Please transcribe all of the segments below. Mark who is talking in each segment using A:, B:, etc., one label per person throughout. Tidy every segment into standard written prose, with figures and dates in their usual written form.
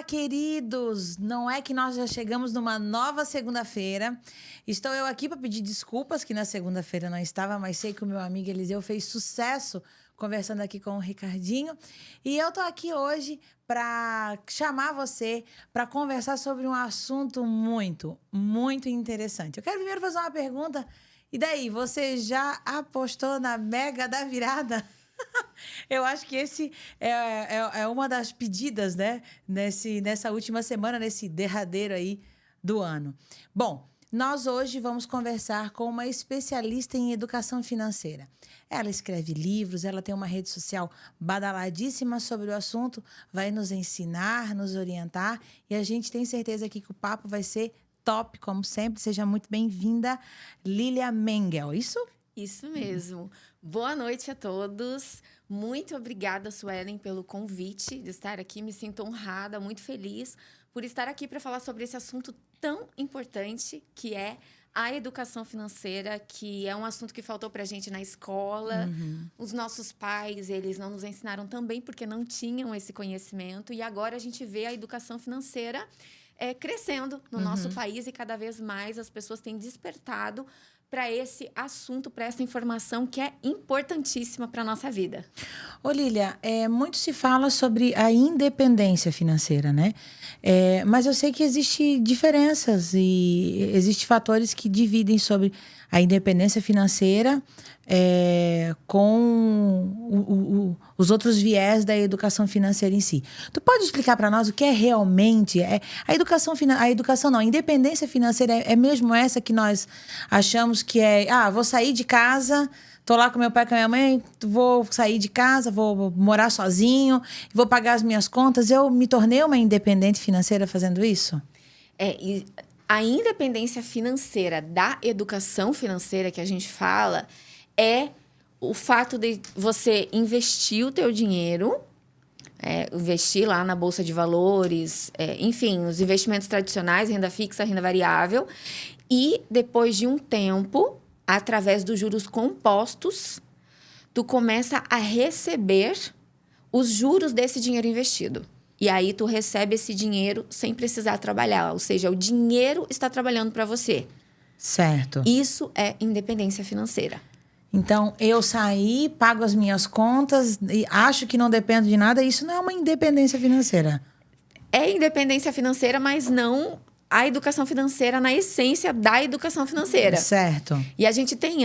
A: Olá, queridos! Não é que nós já chegamos numa nova segunda-feira. Estou eu aqui para pedir desculpas que na segunda-feira não estava, mas sei que o meu amigo Eliseu fez sucesso conversando aqui com o Ricardinho. E eu estou aqui hoje para chamar você para conversar sobre um assunto muito, muito interessante. Eu quero primeiro fazer uma pergunta. E daí, você já apostou na Mega da Virada? Eu acho que esse é uma das pedidas, né? Nessa última semana, nesse derradeiro aí do ano. Bom, nós hoje vamos conversar com uma especialista em educação financeira. Ela escreve livros, ela tem uma rede social badaladíssima sobre o assunto, vai nos ensinar, nos orientar, e a gente tem certeza aqui que o papo vai ser top, como sempre. Seja muito bem-vinda, Lília Mengel.
B: Isso mesmo. Boa noite a todos. Muito obrigada, Suelen, pelo convite de estar aqui. Me sinto honrada, muito feliz por estar aqui para falar sobre esse assunto tão importante que é a educação financeira, que é um assunto que faltou para a gente na escola. Os nossos pais, eles não nos ensinaram também porque não tinham esse conhecimento. E agora a gente vê a educação financeira crescendo no nosso país e cada vez mais as pessoas têm despertado para esse assunto, para essa informação que é importantíssima para a nossa vida.
A: Ô, Lília, muito se fala sobre a independência financeira, né? Mas eu sei que existem diferenças e existem fatores que dividem sobre a independência financeira com os outros viés da educação financeira em si. Tu pode explicar para nós o que é realmente a educação não, a independência financeira é mesmo essa que nós achamos que vou sair de casa, tô lá com meu pai e com a minha mãe, vou sair de casa, vou morar sozinho, vou pagar as minhas contas. Eu me tornei uma independente financeira fazendo isso?
B: E a independência financeira da educação financeira que a gente fala é o fato de você investir o teu dinheiro, investir lá na Bolsa de Valores, enfim, os investimentos tradicionais, renda fixa, renda variável, e depois de um tempo, através dos juros compostos, tu começa a receber os juros desse dinheiro investido. E aí tu recebe esse dinheiro sem precisar trabalhar, ou seja, o dinheiro está trabalhando para você.
A: Certo.
B: Isso é independência financeira.
A: Então, eu saí, pago as minhas contas e acho que não dependo de nada. Isso não é uma independência financeira.
B: É independência financeira, mas não a educação financeira na essência da educação financeira.
A: Certo.
B: E a gente tem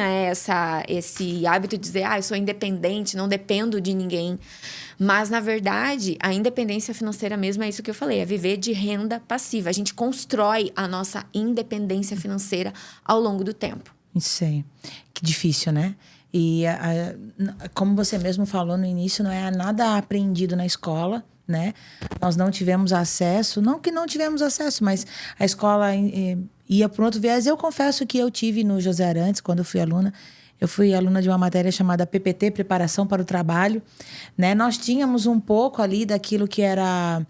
B: esse hábito de dizer, eu sou independente, não dependo de ninguém. Mas, na verdade, a independência financeira mesmo é isso que eu falei, é viver de renda passiva. A gente constrói a nossa independência financeira ao longo do tempo.
A: Sei. Que difícil, né? E como você mesmo falou no início, não é nada aprendido na escola, né? Nós não tivemos acesso, não que não tivemos acesso, mas a escola ia para um outro viés. Eu confesso que eu tive no José Arantes, quando eu fui aluna de uma matéria chamada PPT, Preparação para o Trabalho, né? Nós tínhamos um pouco ali daquilo que era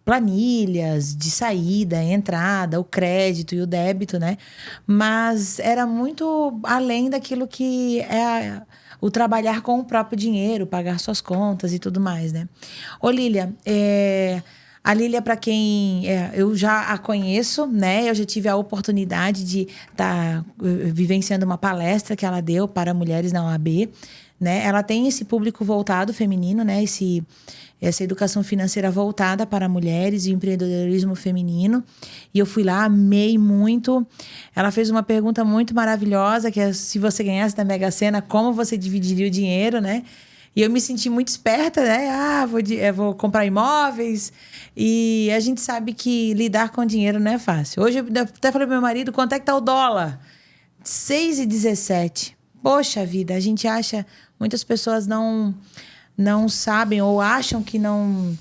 A: planilhas de saída, entrada, o crédito e o débito, né? Mas era muito além daquilo que é o trabalhar com o próprio dinheiro, pagar suas contas e tudo mais, né? Ô, Lília, a Lília, para quem eu já a conheço, né? Eu já tive a oportunidade de estar vivenciando uma palestra que ela deu para mulheres na OAB, né? Ela tem esse público voltado feminino, né? Essa educação financeira voltada para mulheres e empreendedorismo feminino. E eu fui lá, amei muito. Ela fez uma pergunta muito maravilhosa, que é se você ganhasse na Mega Sena, como você dividiria o dinheiro, né? E eu me senti muito esperta, né? Vou comprar imóveis. E a gente sabe que lidar com dinheiro não é fácil. Hoje eu até falei pro meu marido, quanto é que tá o dólar? 6,17. Poxa vida, a gente acha... Muitas pessoas não sabem ou acham que não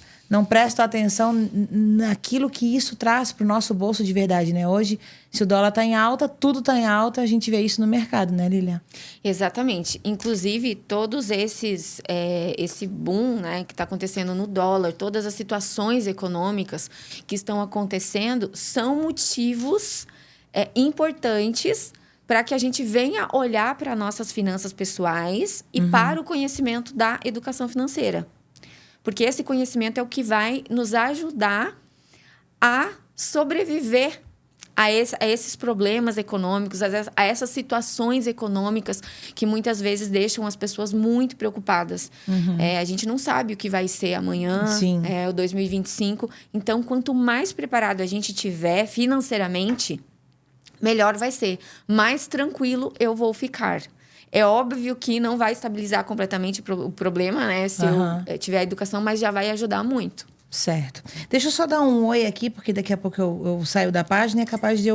A: prestam atenção naquilo que isso traz para o nosso bolso de verdade, né? Hoje, se o dólar está em alta, tudo está em alta, a gente vê isso no mercado, né, Lília?
B: Exatamente. Inclusive, todos esse boom, né, que está acontecendo no dólar, todas as situações econômicas que estão acontecendo são motivos importantes para que a gente venha olhar para nossas finanças pessoais e para o conhecimento da educação financeira. Porque esse conhecimento é o que vai nos ajudar a sobreviver a esses problemas econômicos, a essas situações econômicas que muitas vezes deixam as pessoas muito preocupadas. A gente não sabe o que vai ser amanhã, o 2025. Então, quanto mais preparado a gente tiver financeiramente, melhor vai ser. Mais tranquilo eu vou ficar. É óbvio que não vai estabilizar completamente o problema, né? Se eu tiver a educação, mas já vai ajudar muito.
A: Certo. Deixa eu só dar um oi aqui, porque daqui a pouco eu saio da página e é capaz de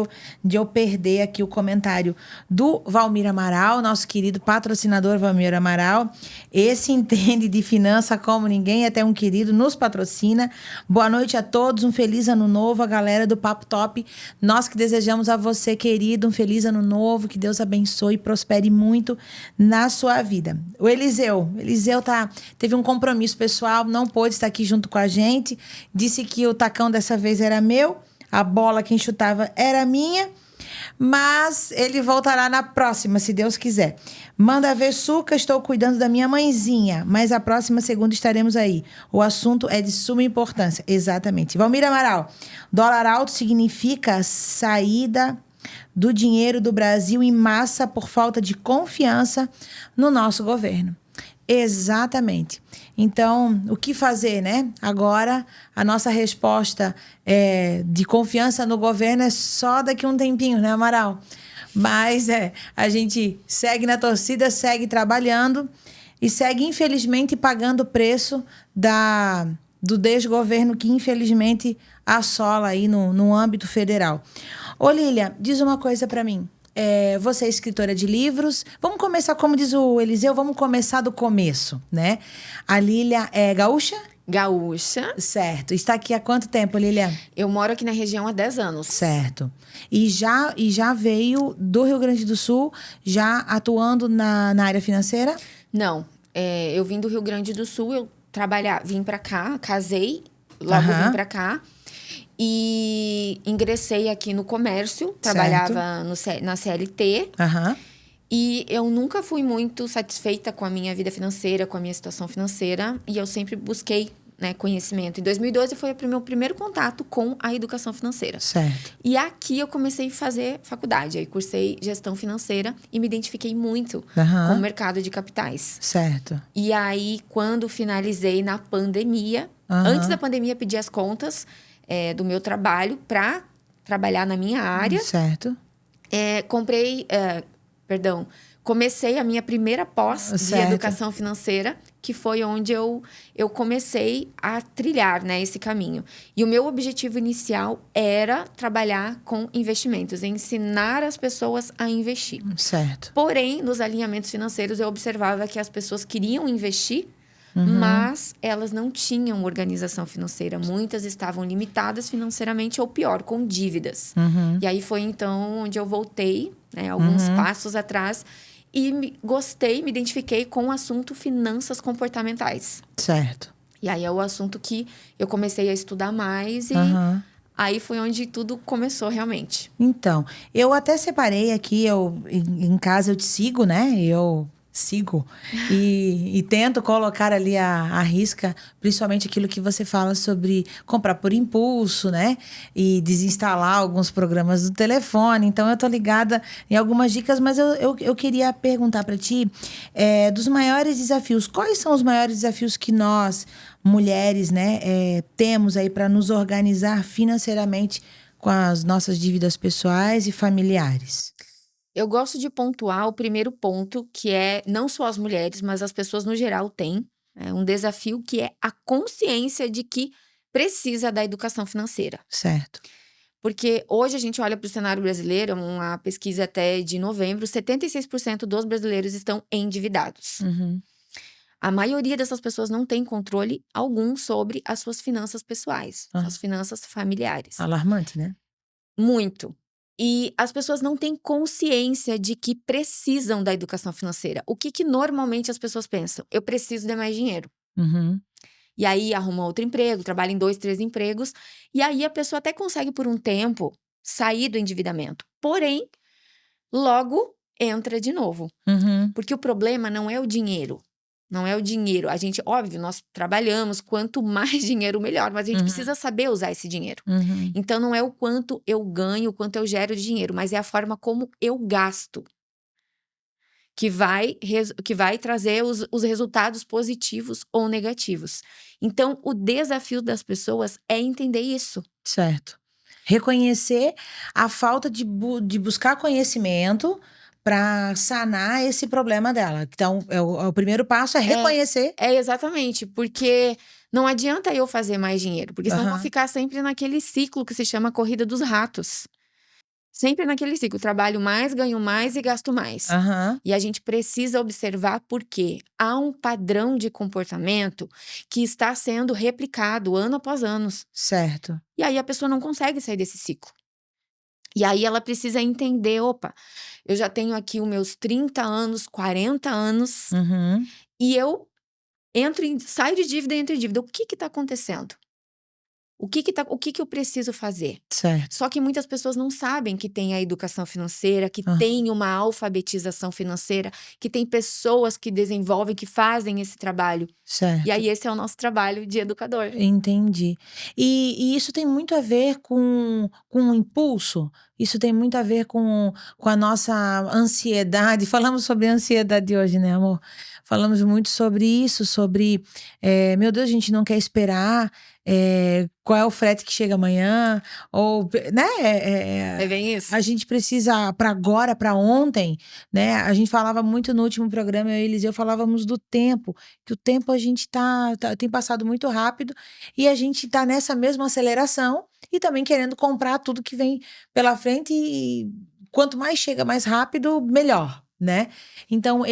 A: eu perder aqui o comentário do Valmir Amaral, nosso querido patrocinador Valmir Amaral. Esse entende de finança como ninguém, até um querido, nos patrocina. Boa noite a todos, um feliz ano novo, a galera do Papo Top. Nós que desejamos a você, querido, um feliz ano novo, que Deus abençoe e prospere muito na sua vida. O Eliseu teve um compromisso pessoal, não pôde estar aqui junto com a gente. Disse que o tacão dessa vez era meu, a bola quem chutava era minha, mas ele voltará na próxima, se Deus quiser. Manda ver, Suca, estou cuidando da minha mãezinha, mas a próxima segunda estaremos aí. O assunto é de suma importância. Exatamente. Valmir Amaral, dólar alto significa saída do dinheiro do Brasil em massa por falta de confiança no nosso governo. Exatamente. Então, o que fazer, né? Agora, a nossa resposta de confiança no governo é só daqui a um tempinho, né, Amaral? Mas a gente segue na torcida, segue trabalhando e segue, infelizmente, pagando o preço do desgoverno que, infelizmente, assola aí no âmbito federal. Ô, Lília, diz uma coisa para mim. Você é escritora de livros. Vamos começar, como diz o Eliseu, vamos começar do começo, né? A Lília é gaúcha?
B: Gaúcha.
A: Certo. Está aqui há quanto tempo, Lília?
B: Eu moro aqui na região há 10 anos.
A: Certo. E já veio do Rio Grande do Sul, já atuando na área financeira?
B: Não. Eu vim do Rio Grande do Sul, vim para cá, casei, logo vim para cá. E ingressei aqui no comércio, trabalhava na CLT. E eu nunca fui muito satisfeita com a minha vida financeira, com a minha situação financeira. E eu sempre busquei, né, conhecimento. Em 2012 foi o meu primeiro contato com a educação financeira.
A: Certo.
B: E aqui eu comecei a fazer faculdade. Aí cursei gestão financeira e me identifiquei muito com o mercado de capitais.
A: Certo.
B: E aí, quando finalizei na pandemia, antes da pandemia, pedi as contas do meu trabalho para trabalhar na minha área.
A: Certo.
B: Comecei a minha primeira pós de educação financeira, que foi onde eu comecei a trilhar, né, esse caminho. E o meu objetivo inicial era trabalhar com investimentos, ensinar as pessoas a investir.
A: Certo.
B: Porém, nos alinhamentos financeiros, eu observava que as pessoas queriam investir, mas elas não tinham organização financeira. Muitas estavam limitadas financeiramente ou, pior, com dívidas. E aí foi, então, onde eu voltei, né, alguns passos atrás, e gostei, me identifiquei com o assunto finanças comportamentais.
A: Certo.
B: E aí é o assunto que eu comecei a estudar mais e aí foi onde tudo começou realmente.
A: Então, eu até separei aqui, em casa eu te sigo, né? Eu sigo e tento colocar ali à risca, principalmente aquilo que você fala sobre comprar por impulso, né? E desinstalar alguns programas do telefone. Então, eu tô ligada em algumas dicas, mas eu queria perguntar para ti dos maiores desafios. Quais são os maiores desafios que nós, mulheres, né, temos aí para nos organizar financeiramente com as nossas dívidas pessoais e familiares?
B: Eu gosto de pontuar o primeiro ponto, que é não só as mulheres, mas as pessoas no geral têm um desafio, que é a consciência de que precisa da educação financeira.
A: Certo.
B: Porque hoje a gente olha para o cenário brasileiro, uma pesquisa até de novembro, 76% dos brasileiros estão endividados. A maioria dessas pessoas não tem controle algum sobre as suas finanças pessoais, as finanças familiares.
A: Alarmante, né?
B: Muito. E as pessoas não têm consciência de que precisam da educação financeira. O que normalmente as pessoas pensam? Eu preciso de mais dinheiro. E aí arruma outro emprego, trabalha em 2, 3 empregos. E aí a pessoa até consegue por um tempo sair do endividamento. Porém, logo entra de novo. Porque o problema não é o dinheiro. Não é o dinheiro. A gente, óbvio, nós trabalhamos, quanto mais dinheiro, melhor. Mas a gente precisa saber usar esse dinheiro. Então, não é o quanto eu ganho, o quanto eu gero de dinheiro, mas é a forma como eu gasto que vai trazer os resultados positivos ou negativos. Então, o desafio das pessoas é entender isso.
A: Certo. Reconhecer a falta de buscar conhecimento para sanar esse problema dela. Então, o primeiro passo é reconhecer.
B: É exatamente, porque não adianta eu fazer mais dinheiro, porque senão eu vou
A: Aham.
B: ficar sempre naquele ciclo que se chama corrida dos ratos. Sempre naquele ciclo, trabalho mais, ganho mais e gasto mais.
A: Aham.
B: E a gente precisa observar porque há um padrão de comportamento que está sendo replicado ano após ano.
A: Certo.
B: E aí a pessoa não consegue sair desse ciclo. E aí ela precisa entender, opa, eu já tenho aqui os meus 30 anos, 40 anos,
A: Uhum.
B: e eu saio de dívida e entro em dívida. O que está acontecendo? O que eu preciso fazer?
A: Certo.
B: Só que muitas pessoas não sabem que tem a educação financeira, que tem uma alfabetização financeira, que tem pessoas que desenvolvem, que fazem esse trabalho.
A: Certo.
B: E aí esse é o nosso trabalho de educador.
A: Entendi. E isso tem muito a ver com o impulso? Isso tem muito a ver com a nossa ansiedade? Falamos sobre ansiedade hoje, né, amor? Falamos muito sobre isso, sobre, meu Deus, a gente não quer esperar, qual é o frete que chega amanhã, ou, né?
B: É bem isso?
A: A gente precisa para agora, para ontem, né? A gente falava muito no último programa, eu e Eliseu falávamos do tempo, que o tempo a gente tem passado muito rápido e a gente tá nessa mesma aceleração e também querendo comprar tudo que vem pela frente e quanto mais chega mais rápido, melhor, né? Então,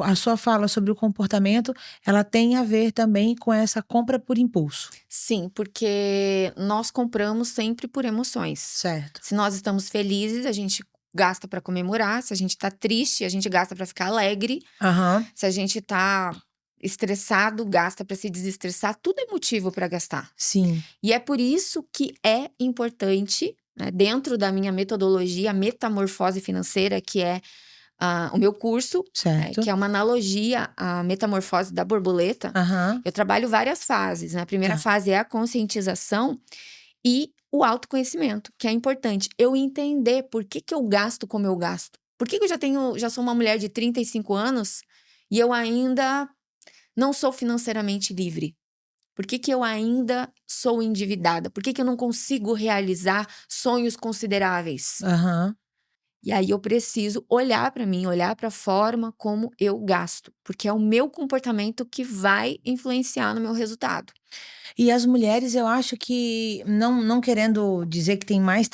A: a sua fala sobre o comportamento, ela tem a ver também com essa compra por impulso.
B: Sim, porque nós compramos sempre por emoções.
A: Certo.
B: Se nós estamos felizes, a gente gasta para comemorar. Se a gente tá triste, a gente gasta para ficar alegre.
A: Aham.
B: Se a gente tá estressado, gasta para se desestressar. Tudo é motivo para gastar.
A: Sim.
B: E é por isso que é importante, né, dentro da minha metodologia, a metamorfose financeira, que é o meu curso,
A: Certo.
B: que é uma analogia à metamorfose da borboleta.
A: Aham.
B: Eu trabalho várias fases, né? A primeira
A: Tá.
B: fase é a conscientização e o autoconhecimento, que é importante. Eu entender por que eu gasto como eu gasto. Por que eu já sou uma mulher de 35 anos e eu ainda não sou financeiramente livre? Por que eu ainda sou endividada? Por que eu não consigo realizar sonhos consideráveis?
A: Aham.
B: E aí eu preciso olhar para mim, olhar para a forma como eu gasto, porque é o meu comportamento que vai influenciar no meu resultado.
A: E as mulheres, eu acho que, não querendo dizer que tem mais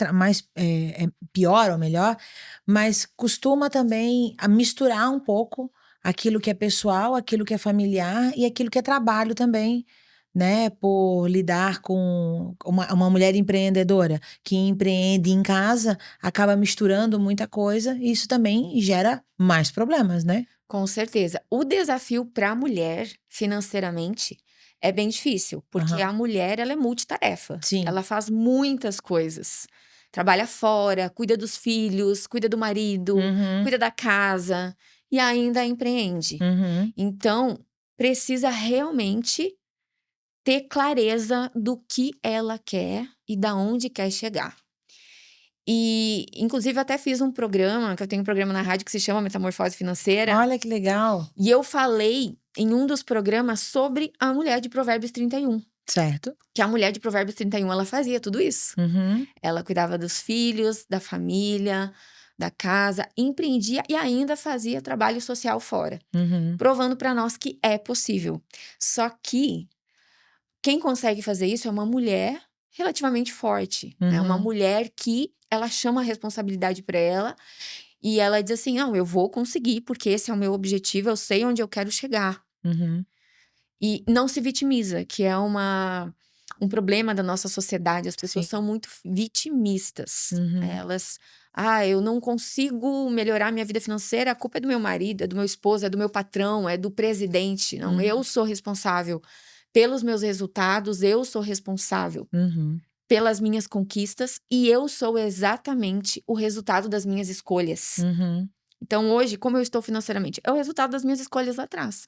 A: pior ou melhor, mas costuma também a misturar um pouco aquilo que é pessoal, aquilo que é familiar e aquilo que é trabalho também, né? Por lidar com uma mulher empreendedora que empreende em casa, acaba misturando muita coisa e isso também gera mais problemas, né?
B: Com certeza. O desafio para a mulher, financeiramente, é bem difícil, porque
A: Aham.
B: a mulher, ela é multitarefa.
A: Sim.
B: Ela faz muitas coisas. Trabalha fora, cuida dos filhos, cuida do marido,
A: Uhum.
B: cuida da casa e ainda empreende.
A: Uhum.
B: Então, precisa realmente ter clareza do que ela quer e da onde quer chegar. E, inclusive, eu até fiz um programa, que eu tenho um programa na rádio que se chama Metamorfose Financeira.
A: Olha que legal.
B: E eu falei em um dos programas sobre a mulher de Provérbios 31.
A: Certo.
B: Que a mulher de Provérbios 31, ela fazia tudo isso.
A: Uhum.
B: Ela cuidava dos filhos, da família, da casa, empreendia e ainda fazia trabalho social fora.
A: Uhum.
B: Provando para nós que é possível. Só que quem consegue fazer isso é uma mulher relativamente forte, né? Uma
A: Uhum.
B: mulher que ela chama a responsabilidade para ela e ela diz assim, não, eu vou conseguir porque esse é o meu objetivo, eu sei onde eu quero chegar.
A: Uhum.
B: E não se vitimiza, que é um problema da nossa sociedade. As pessoas
A: Sim.
B: são muito vitimistas.
A: Uhum.
B: Elas, eu não consigo melhorar minha vida financeira, a culpa é do meu marido, é do meu esposo, é do meu patrão, é do presidente. Não, eu sou responsável pelos meus resultados, eu sou responsável
A: Uhum.
B: pelas minhas conquistas e eu sou exatamente o resultado das minhas escolhas.
A: Uhum.
B: Então, hoje, como eu estou financeiramente? É o resultado das minhas escolhas lá atrás.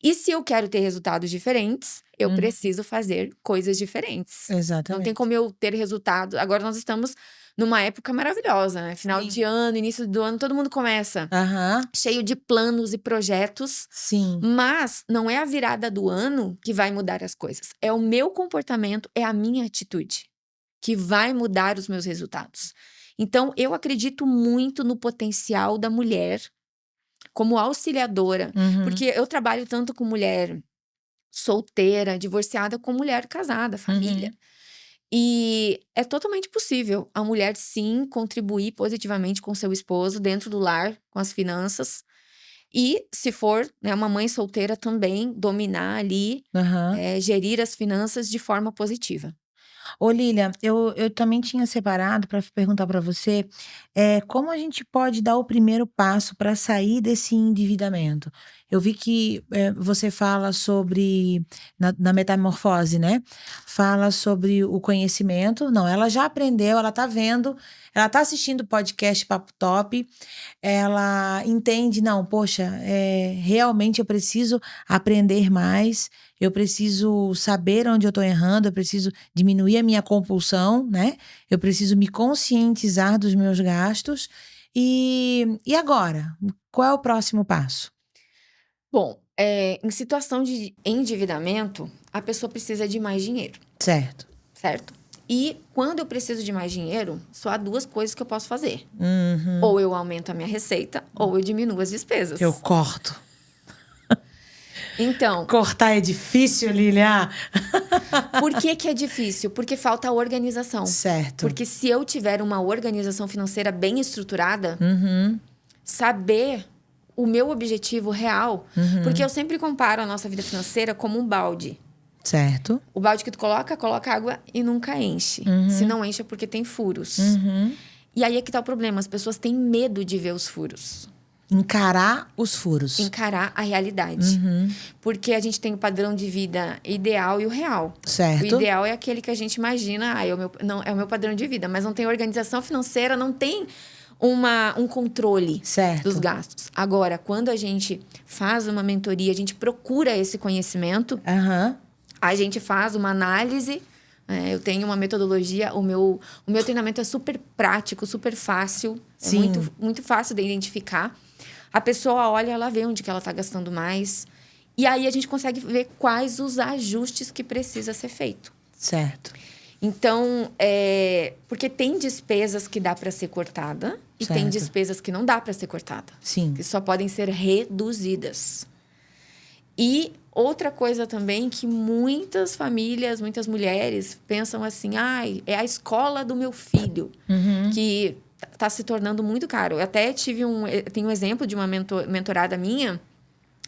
B: E se eu quero ter resultados diferentes, eu preciso fazer coisas diferentes. Não tem
A: Exatamente.
B: como eu ter resultado. Agora nós estamos numa época maravilhosa, né? Final
A: Sim.
B: de ano, início do ano, todo mundo começa
A: Aham.
B: cheio de planos e projetos.
A: Sim.
B: Mas não é a virada do ano que vai mudar as coisas. É o meu comportamento, é a minha atitude que vai mudar os meus resultados. Então, eu acredito muito no potencial da mulher como auxiliadora, porque eu trabalho tanto com mulher solteira, divorciada, com mulher casada, família. E é totalmente possível a mulher, sim, contribuir positivamente com seu esposo dentro do lar, com as finanças. E, se for, né, uma mãe solteira também, dominar ali,
A: Aham.
B: gerir as finanças de forma positiva.
A: Ô, Lília, eu também tinha separado para perguntar para você, como a gente pode dar o primeiro passo para sair desse endividamento? Eu vi que você fala sobre, na metamorfose, né? Fala sobre o conhecimento. Não, ela já aprendeu, ela tá vendo, ela tá assistindo o podcast Papo Top, ela entende, não, poxa, realmente eu preciso aprender mais. Eu preciso saber onde eu estou errando, eu preciso diminuir a minha compulsão, né? Eu preciso me conscientizar dos meus gastos. E agora? Qual é o próximo passo?
B: Bom, em situação de endividamento, a pessoa precisa de mais dinheiro,
A: Certo.
B: certo? E quando eu preciso de mais dinheiro, só há duas coisas que eu posso fazer.
A: Uhum.
B: Ou eu aumento a minha receita, ou eu diminuo as despesas.
A: Eu corto.
B: Então,
A: Cortar é difícil, Lília.
B: por que que é difícil? Porque falta organização.
A: Certo.
B: Porque se eu tiver uma organização financeira bem estruturada,
A: Uhum.
B: saber o meu objetivo real.
A: Uhum.
B: Porque eu sempre comparo a nossa vida financeira como um balde.
A: Certo.
B: O balde que tu coloca água e nunca enche. Se não enche é porque tem furos.
A: Uhum.
B: E aí é que tá o problema. As pessoas têm medo de ver os furos.
A: Encarar os furos.
B: Encarar a realidade.
A: Uhum.
B: Porque a gente tem o padrão de vida ideal e o real.
A: Certo.
B: O ideal é aquele que a gente imagina, não, é o meu padrão de vida. Mas não tem organização financeira, não tem um controle
A: Certo.
B: dos gastos. Agora, quando a gente faz uma mentoria, a gente procura esse conhecimento,
A: Aham.
B: a gente faz uma análise. Eu tenho uma metodologia, o meu treinamento é super prático, super fácil.
A: Sim.
B: É muito, muito fácil de identificar. A pessoa olha, ela vê onde que ela está gastando mais. E aí a gente consegue ver quais os ajustes que precisa ser feito.
A: Certo.
B: Então, porque tem despesas que dá para ser cortada e tem
A: Certo.
B: despesas que não dá para ser cortada,
A: Sim.
B: que só podem ser reduzidas. E outra coisa também que muitas famílias, muitas mulheres pensam assim, é a escola do meu filho, que está se tornando muito caro. Eu até tenho um exemplo de uma mentorada minha,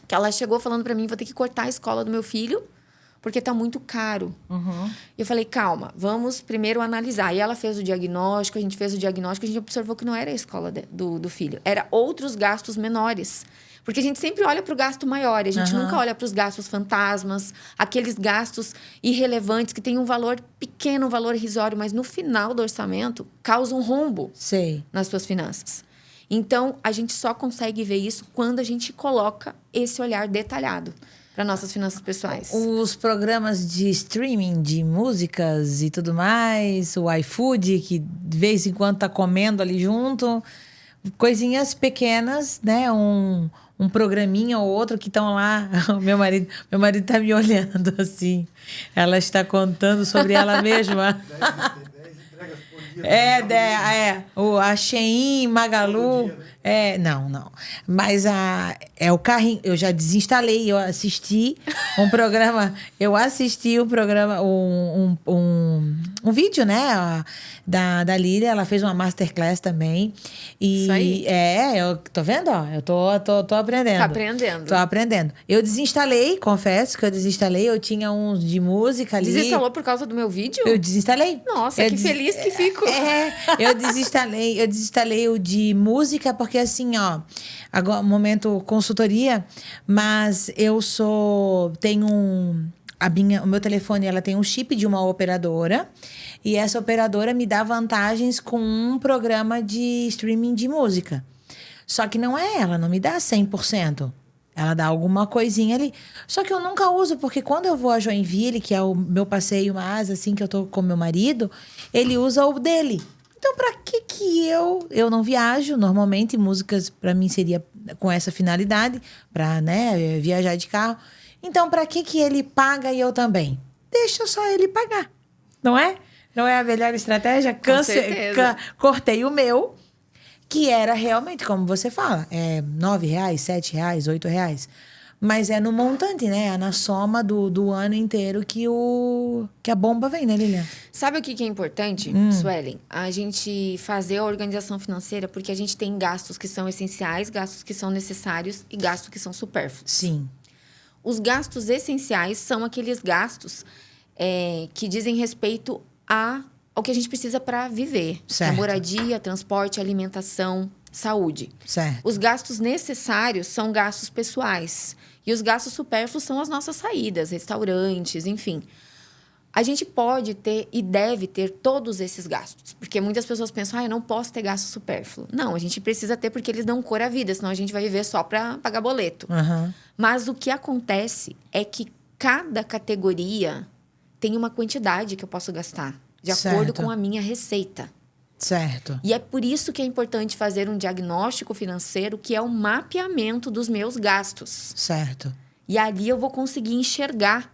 B: que ela chegou falando para mim, vou ter que cortar a escola do meu filho, porque está muito caro. E eu falei, calma, vamos primeiro analisar. E ela fez o diagnóstico, a gente fez o diagnóstico, a gente observou que não era a escola do filho, era outros gastos menores. Porque a gente sempre olha para o gasto maior, a gente nunca olha para os gastos fantasmas, aqueles gastos irrelevantes que têm um valor pequeno, um valor irrisório, mas no final do orçamento causa um rombo
A: Sei.
B: nas suas finanças. Então, a gente só consegue ver isso quando a gente coloca esse olhar detalhado para nossas finanças pessoais.
A: Os programas de streaming de músicas e tudo mais, o iFood, que de vez em quando tá comendo ali junto, coisinhas pequenas, né? Um programinha ou outro que estão lá. Meu marido tá me olhando assim. Ela está contando sobre ela mesma.
C: 10 entregas por dia.
A: A Shein, Magalu. Não. Mas é o carrinho. Eu já desinstalei. Eu assisti um programa. Um vídeo, né? Da Lília. Ela fez uma masterclass também. E
B: Isso aí.
A: eu tô vendo, ó. Eu tô aprendendo.
B: Tá aprendendo.
A: Tô aprendendo. Eu desinstalei, confesso que eu desinstalei. Eu tinha uns de música ali.
B: Desinstalou por causa do meu vídeo?
A: Eu desinstalei.
B: Nossa, que feliz que fico.
A: Eu desinstalei o de música, porque assim, ó, agora, momento consultoria, mas o meu telefone, ela tem um chip de uma operadora, e essa operadora me dá vantagens com um programa de streaming de música. Só que não é ela, não me dá 100%. Ela dá alguma coisinha ali. Só que eu nunca uso, porque quando eu vou a Joinville, que é o meu passeio mais, assim, que eu tô com meu marido, ele usa o dele. Então, pra que eu não viajo? Normalmente, músicas, pra mim, seria com essa finalidade, pra, né, viajar de carro. Então, pra que ele paga e eu também? Deixa só ele pagar, não é? Não é a melhor estratégia?
B: certeza.
A: Cortei o meu, que era realmente, como você fala, R$9, R$7, R$8. Mas é no montante, né? É na soma do ano inteiro que a bomba vem, né, Lilian?
B: Sabe o que é importante, Suelen? A gente fazer a organização financeira, porque a gente tem gastos que são essenciais, gastos que são necessários e gastos que são supérfluos.
A: Sim.
B: Os gastos essenciais são aqueles gastos que dizem respeito ao que a gente precisa para viver.
A: Certo.
B: A moradia, transporte, alimentação, saúde.
A: Certo.
B: Os gastos necessários são gastos pessoais. E os gastos supérfluos são as nossas saídas, restaurantes, enfim. A gente pode ter e deve ter todos esses gastos. Porque muitas pessoas pensam, eu não posso ter gasto supérfluo. Não, a gente precisa ter porque eles dão cor à vida, senão a gente vai viver só para pagar boleto.
A: Uhum.
B: Mas o que acontece é que cada categoria tem uma quantidade que eu posso gastar, de acordo
A: Certo.
B: com a minha receita.
A: Certo.
B: E é por isso que é importante fazer um diagnóstico financeiro, que é o mapeamento dos meus gastos.
A: Certo.
B: E ali eu vou conseguir enxergar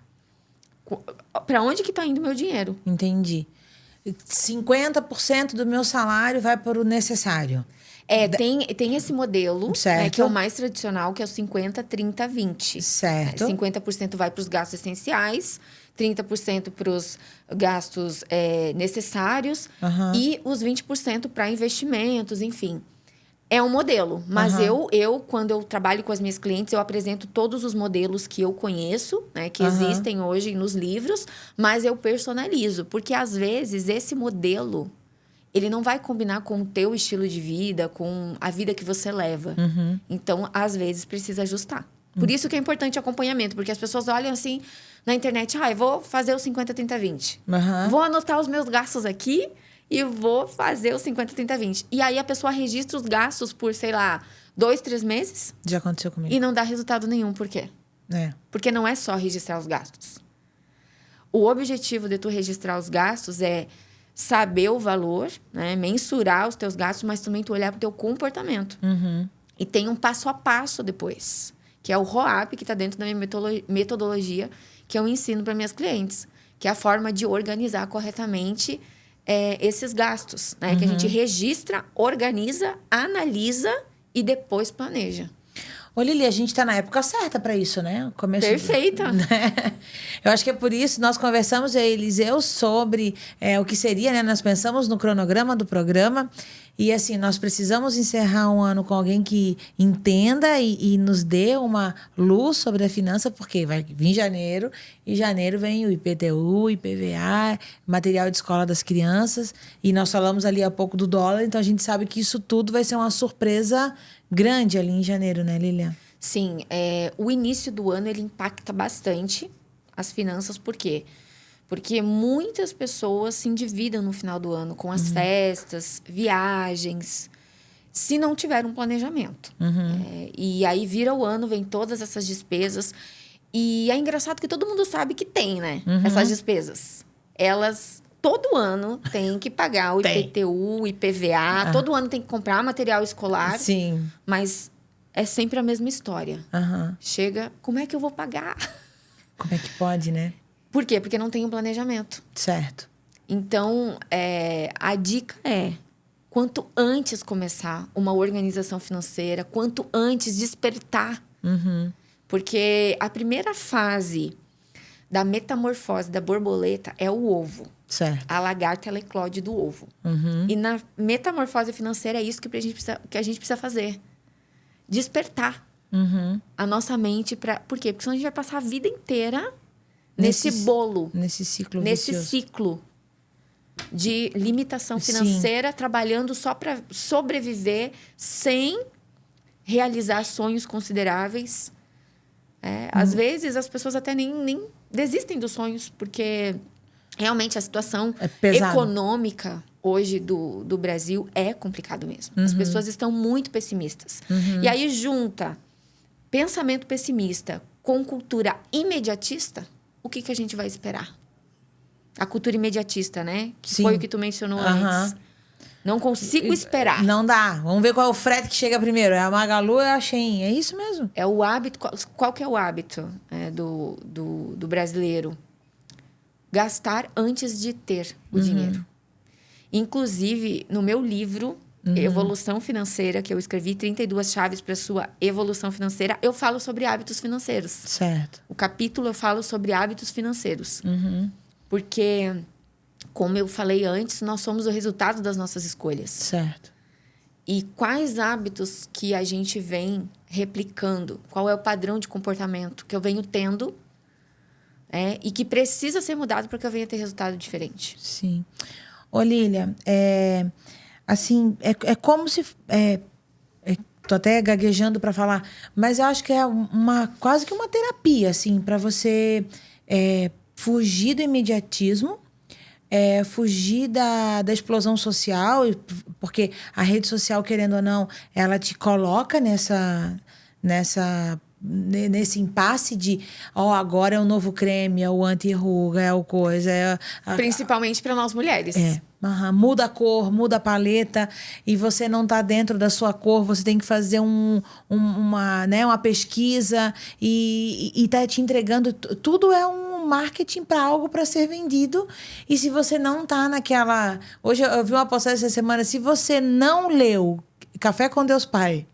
B: para onde que está indo o meu dinheiro.
A: Entendi. 50% do meu salário vai para o necessário.
B: Tem esse modelo,
A: Certo.
B: né, que é o mais tradicional, que é o 50, 30, 20.
A: Certo.
B: 50% vai para os gastos essenciais, 30% para os gastos necessários
A: Aham.
B: e os 20% para investimentos, enfim. É um modelo, mas
A: Aham.
B: eu, quando eu trabalho com as minhas clientes, eu apresento todos os modelos que eu conheço, né, que
A: Aham.
B: existem hoje nos livros, mas eu personalizo, porque às vezes esse modelo, ele não vai combinar com o teu estilo de vida, com a vida que você leva.
A: Uhum.
B: Então, às vezes, precisa ajustar. Por isso que é importante acompanhamento, porque as pessoas olham assim na internet, eu vou fazer o 50, 30, 20.
A: Aham.
B: Vou anotar os meus gastos aqui e vou fazer o 50, 30, 20. E aí a pessoa registra os gastos por, sei lá, 2, 3 meses
A: Já aconteceu comigo.
B: e não dá resultado nenhum. Por quê?
A: É.
B: Porque não é só registrar os gastos. O objetivo de tu registrar os gastos é saber o valor, né? Mensurar os teus gastos, mas também tu olhar para o teu comportamento.
A: Uhum.
B: E tem um passo a passo depois, que é o ROAP, que está dentro da minha metodologia, que eu ensino para minhas clientes, que é a forma de organizar corretamente esses gastos, né? Que a gente registra, organiza, analisa e depois planeja.
A: Ô, Lili, a gente tá na época certa para isso, né? Começo
B: Perfeita.
A: Né? Eu acho que é por isso nós conversamos, eu e Eliseu, sobre o que seria, né? Nós pensamos no cronograma do programa e, assim, nós precisamos encerrar um ano com alguém que entenda e nos dê uma luz sobre a finança, porque vai vir janeiro, e janeiro vem o IPTU, IPVA, material de escola das crianças, e nós falamos ali há pouco do dólar, então a gente sabe que isso tudo vai ser uma surpresa grande ali em janeiro, né, Lilian?
B: Sim, o início do ano ele impacta bastante as finanças, por quê? Porque muitas pessoas se endividam no final do ano com as festas, viagens, se não tiver um planejamento. E aí vira o ano, vem todas essas despesas. E é engraçado que todo mundo sabe que tem, né? Essas despesas. Elas, todo ano, tem que pagar o
A: Tem.
B: IPTU, o IPVA. Todo ano tem que comprar material escolar.
A: Sim.
B: Mas é sempre a mesma história.
A: Aham.
B: Chega, como é que eu vou pagar?
A: Como é que pode, né?
B: Por quê? Porque não tem um planejamento.
A: Certo.
B: Então, a dica é, quanto antes começar uma organização financeira, quanto antes despertar. Porque a primeira fase da metamorfose da borboleta é o ovo.
A: Certo.
B: A lagarta, ela eclode do ovo. E na metamorfose financeira é isso que a gente precisa fazer. Despertar a nossa mente para... Por quê? Porque senão a gente vai passar a vida inteira nesse bolo,
A: Nesse ciclo
B: nesse
A: vicioso.
B: ciclo de limitação
A: Sim.
B: financeira, trabalhando só para sobreviver sem realizar sonhos consideráveis. Às vezes, as pessoas até nem desistem dos sonhos, porque realmente a situação
A: É pesado.
B: econômica hoje do Brasil é complicado mesmo. As pessoas estão muito pessimistas. E aí junta pensamento pessimista com cultura imediatista, o que a gente vai esperar? A cultura imediatista, né? Que foi o que tu mencionou antes. Não consigo esperar.
A: Não dá. Vamos ver qual é o frete que chega primeiro. É a Magalu ou é a Shein? É isso mesmo?
B: É o hábito. Qual que é o hábito do brasileiro? Gastar antes de ter o dinheiro. Inclusive, no meu livro, Evolução Financeira, que eu escrevi 32 chaves para sua evolução financeira, eu falo sobre hábitos financeiros.
A: Certo.
B: O capítulo eu falo sobre hábitos financeiros. Porque, como eu falei antes, nós somos o resultado das nossas escolhas.
A: Certo.
B: E quais hábitos que a gente vem replicando? Qual é o padrão de comportamento que eu venho tendo e que precisa ser mudado para que eu venha ter resultado diferente?
A: Sim. Ô, Lília, assim, é como se... tô até gaguejando para falar, mas eu acho que é quase que uma terapia, assim, para você fugir do imediatismo, fugir da explosão social, porque a rede social, querendo ou não, ela te coloca nesse impasse de agora é o novo creme, é o anti-ruga, é o coisa.
B: Principalmente para nós mulheres.
A: Muda a cor, muda a paleta, e você não está dentro da sua cor, você tem que fazer uma pesquisa e tá te entregando. Tudo é um marketing para algo para ser vendido. E se você não tá naquela... Hoje eu vi uma postagem essa semana, se você não leu Café com Deus Pai,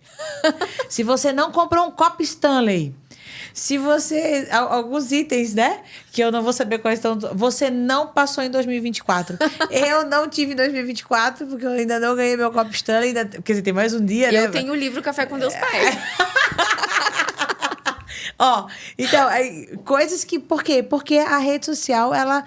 A: se você não comprou um copo Stanley, se você... Alguns itens, né? Que eu não vou saber quais estão... Você não passou em 2024. Eu não tive em 2024, porque eu ainda não ganhei meu copo Stanley. Quer dizer, tem mais um dia, né?
B: Eu tenho o livro Café com Deus Pai.
A: Então, coisas que... Por quê? Porque a rede social, ela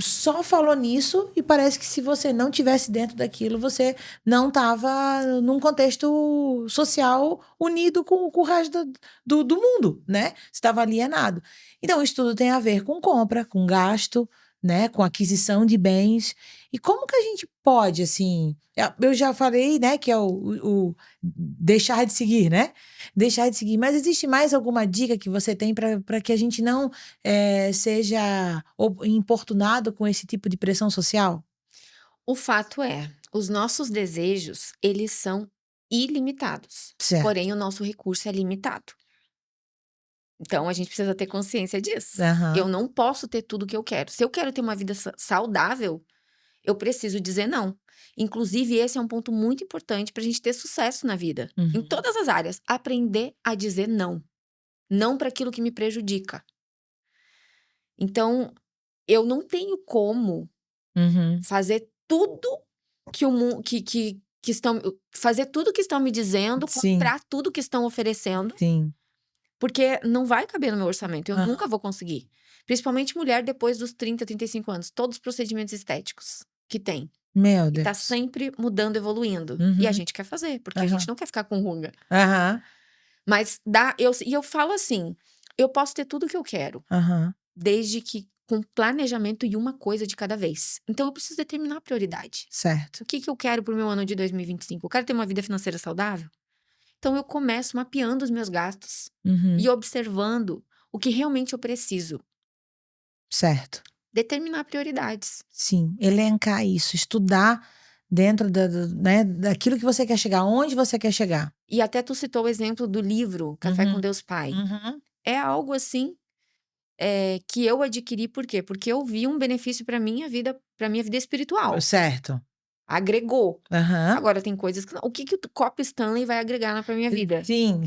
A: só falou nisso e parece que se você não tivesse dentro daquilo, você não estava num contexto social unido com o resto do mundo, né? Você estava alienado. Então, isso tudo tem a ver com compra, com gasto, né? Com aquisição de bens. E como que a gente pode, assim... Eu já falei, né? Que é o deixar de seguir, né? Deixar de seguir. Mas existe mais alguma dica que você tem para que a gente não seja importunado com esse tipo de pressão social?
B: O fato é, os nossos desejos, eles são ilimitados.
A: Certo.
B: Porém, o nosso recurso é limitado. Então, a gente precisa ter consciência disso. Eu não posso ter tudo que eu quero. Se eu quero ter uma vida saudável, eu preciso dizer não. Inclusive, esse é um ponto muito importante para a gente ter sucesso na vida. Em todas as áreas. Aprender a dizer não. Não para aquilo que me prejudica. Então, eu não tenho como fazer tudo que estão... Fazer tudo que estão me dizendo, comprar tudo que estão oferecendo.
A: Sim.
B: Porque não vai caber no meu orçamento. Eu nunca vou conseguir. Principalmente mulher depois dos 30, 35 anos. Todos os procedimentos estéticos que tem.
A: Meu Deus.
B: E tá sempre mudando, evoluindo. E a gente quer fazer, porque a gente não quer ficar com ruga. Mas eu falo assim, eu posso ter tudo que eu quero. Desde que com planejamento e uma coisa de cada vez. Então, eu preciso determinar a prioridade.
A: Certo.
B: O que eu quero pro meu ano de 2025? Eu quero ter uma vida financeira saudável? Então, eu começo mapeando os meus gastos. E observando o que realmente eu preciso.
A: Certo.
B: Determinar prioridades.
A: Sim, elencar isso, estudar dentro daquilo que você quer chegar, onde você quer chegar.
B: E até tu citou o exemplo do livro Café com Deus Pai. É algo assim que eu adquiri, por quê? Porque eu vi um benefício para minha vida espiritual.
A: Certo.
B: Agregou. Agora tem coisas que... O que o copo Stanley vai agregar pra minha vida?
A: Sim.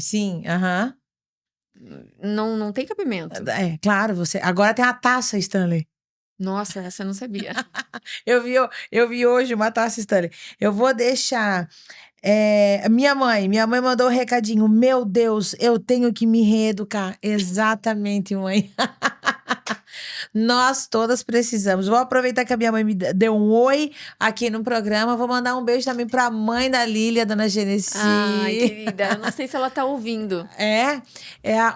B: Não tem cabimento.
A: Claro, agora tem a taça Stanley.
B: Nossa, essa eu não sabia.
A: eu vi hoje uma taça Stanley. Eu vou deixar... Minha mãe mandou um recadinho. Meu Deus, eu tenho que me reeducar. Exatamente, mãe. Nós todas precisamos. Vou aproveitar que a minha mãe me deu um oi aqui no programa. Vou mandar um beijo também para a mãe da Lília, a dona Genesi.
B: Ai, querida, eu não sei se ela tá ouvindo.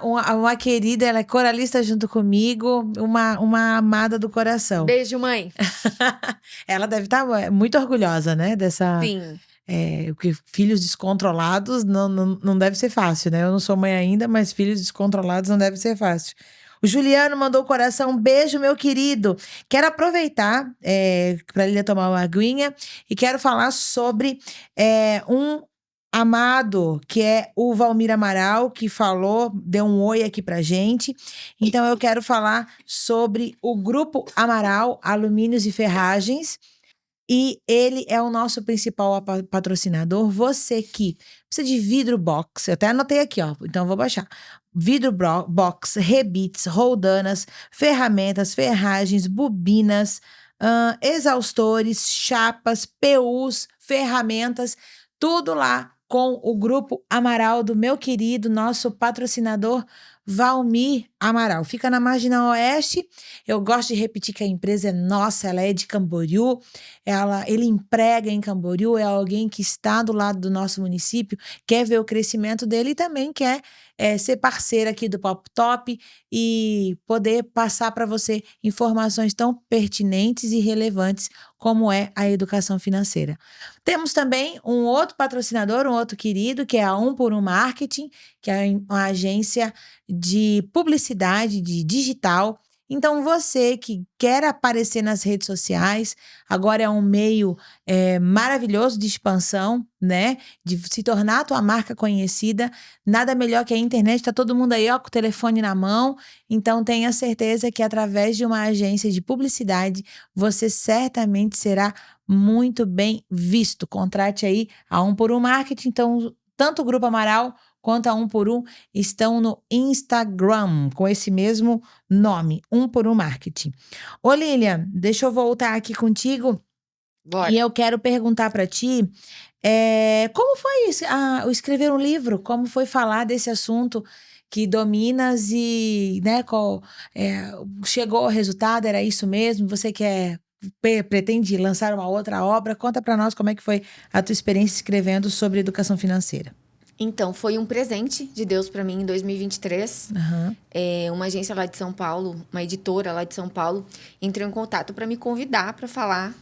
A: Uma querida, ela é coralista junto comigo, uma amada do coração.
B: Beijo, mãe.
A: Ela deve estar muito orgulhosa, né, dessa...
B: Sim.
A: Porque filhos descontrolados não deve ser fácil, né? Eu não sou mãe ainda, mas filhos descontrolados não deve ser fácil. O Juliano mandou o coração, um beijo, meu querido. Quero aproveitar para ele tomar uma aguinha e quero falar sobre um amado, que é o Valmir Amaral, que falou, deu um oi aqui pra gente. Então eu quero falar sobre o Grupo Amaral Alumínios e Ferragens. E ele é o nosso principal patrocinador. Você que precisa de vidro box, eu até anotei aqui, ó, então eu vou baixar. Vidro box, rebites, roldanas, ferramentas, ferragens, bobinas, exaustores, chapas, PUs, ferramentas, tudo lá com o Grupo Amaral do meu querido, nosso patrocinador Valmir Amaral. Fica na Marginal Oeste. Eu gosto de repetir que a empresa é nossa, ela é de Camboriú, ele emprega em Camboriú, é alguém que está do lado do nosso município, quer ver o crescimento dele e também quer ser parceira aqui do Pop Top e poder passar para você informações tão pertinentes e relevantes como é a educação financeira. Temos também um outro patrocinador, um outro querido, que é a 1 por 1 Marketing, que é uma agência de publicidade, de digital. Então, você que quer aparecer nas redes sociais, agora é um meio maravilhoso de expansão, né? De se tornar a tua marca conhecida. Nada melhor que a internet, tá todo mundo aí, ó, com o telefone na mão. Então, tenha certeza que através de uma agência de publicidade, você certamente será muito bem visto. Contrate aí a 1 por 1 Marketing. Então, tanto o Grupo Amaral quanto a 1 por 1 estão no Instagram, com esse mesmo nome, 1 por 1 Marketing. Ô, Lilian, deixa eu voltar aqui contigo.
B: Bora.
A: E eu quero perguntar para ti, como foi isso, escrever um livro? Como foi falar desse assunto que dominas e, né, chegou ao resultado, era isso mesmo? Você pretende lançar uma outra obra? Conta para nós como é que foi a tua experiência escrevendo sobre educação financeira.
B: Então, foi um presente de Deus para mim em 2023. Uma agência lá de São Paulo, uma editora lá de São Paulo, entrou em contato para me convidar para falar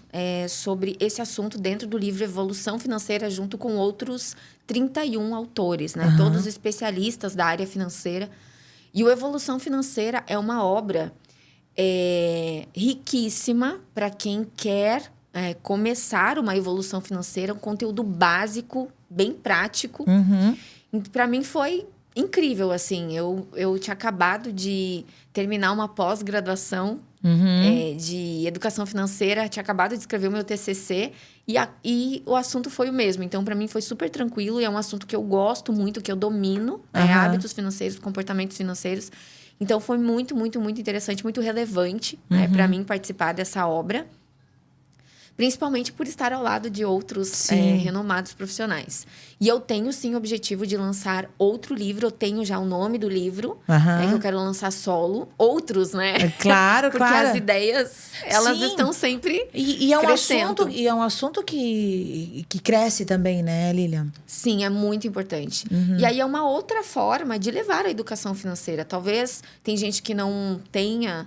B: sobre esse assunto dentro do livro Evolução Financeira, junto com outros 31 autores, né? Todos especialistas da área financeira. E o Evolução Financeira é uma obra riquíssima para quem quer começar uma evolução financeira, um conteúdo básico, bem prático. Para mim foi incrível, assim. Eu tinha acabado de terminar uma pós-graduação de educação financeira, tinha acabado de escrever o meu TCC e o assunto foi o mesmo. Então, para mim foi super tranquilo e é um assunto que eu gosto muito, que eu domino, hábitos financeiros, comportamentos financeiros. Então, foi muito, muito, muito interessante, muito relevante para mim participar dessa obra. Principalmente por estar ao lado de outros renomados profissionais. E eu tenho, sim, o objetivo de lançar outro livro. Eu tenho já o nome do livro, que eu quero lançar solo. Outros, né?
A: Claro,
B: porque
A: claro.
B: As ideias, elas estão sempre crescendo.
A: E é um assunto que cresce também, né, Lilian?
B: Sim, é muito importante. E aí é uma outra forma de levar a educação financeira. Talvez tem gente que não tenha...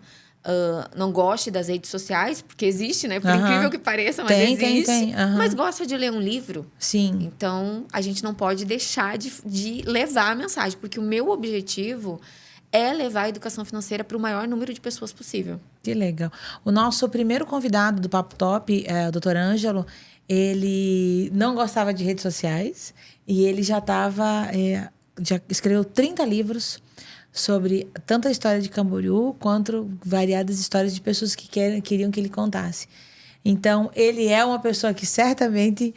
B: não goste das redes sociais, porque existe, né? Por incrível que pareça, mas existe.
A: Tem.
B: Mas gosta de ler um livro.
A: Sim.
B: Então, a gente não pode deixar de levar a mensagem, porque o meu objetivo é levar a educação financeira para o maior número de pessoas possível.
A: Que legal. O nosso primeiro convidado do Papo Top, o Dr. Ângelo, ele não gostava de redes sociais e ele já escreveu 30 livros sobre tanto a história de Camboriú quanto variadas histórias de pessoas que queriam que ele contasse. Então, ele é uma pessoa que certamente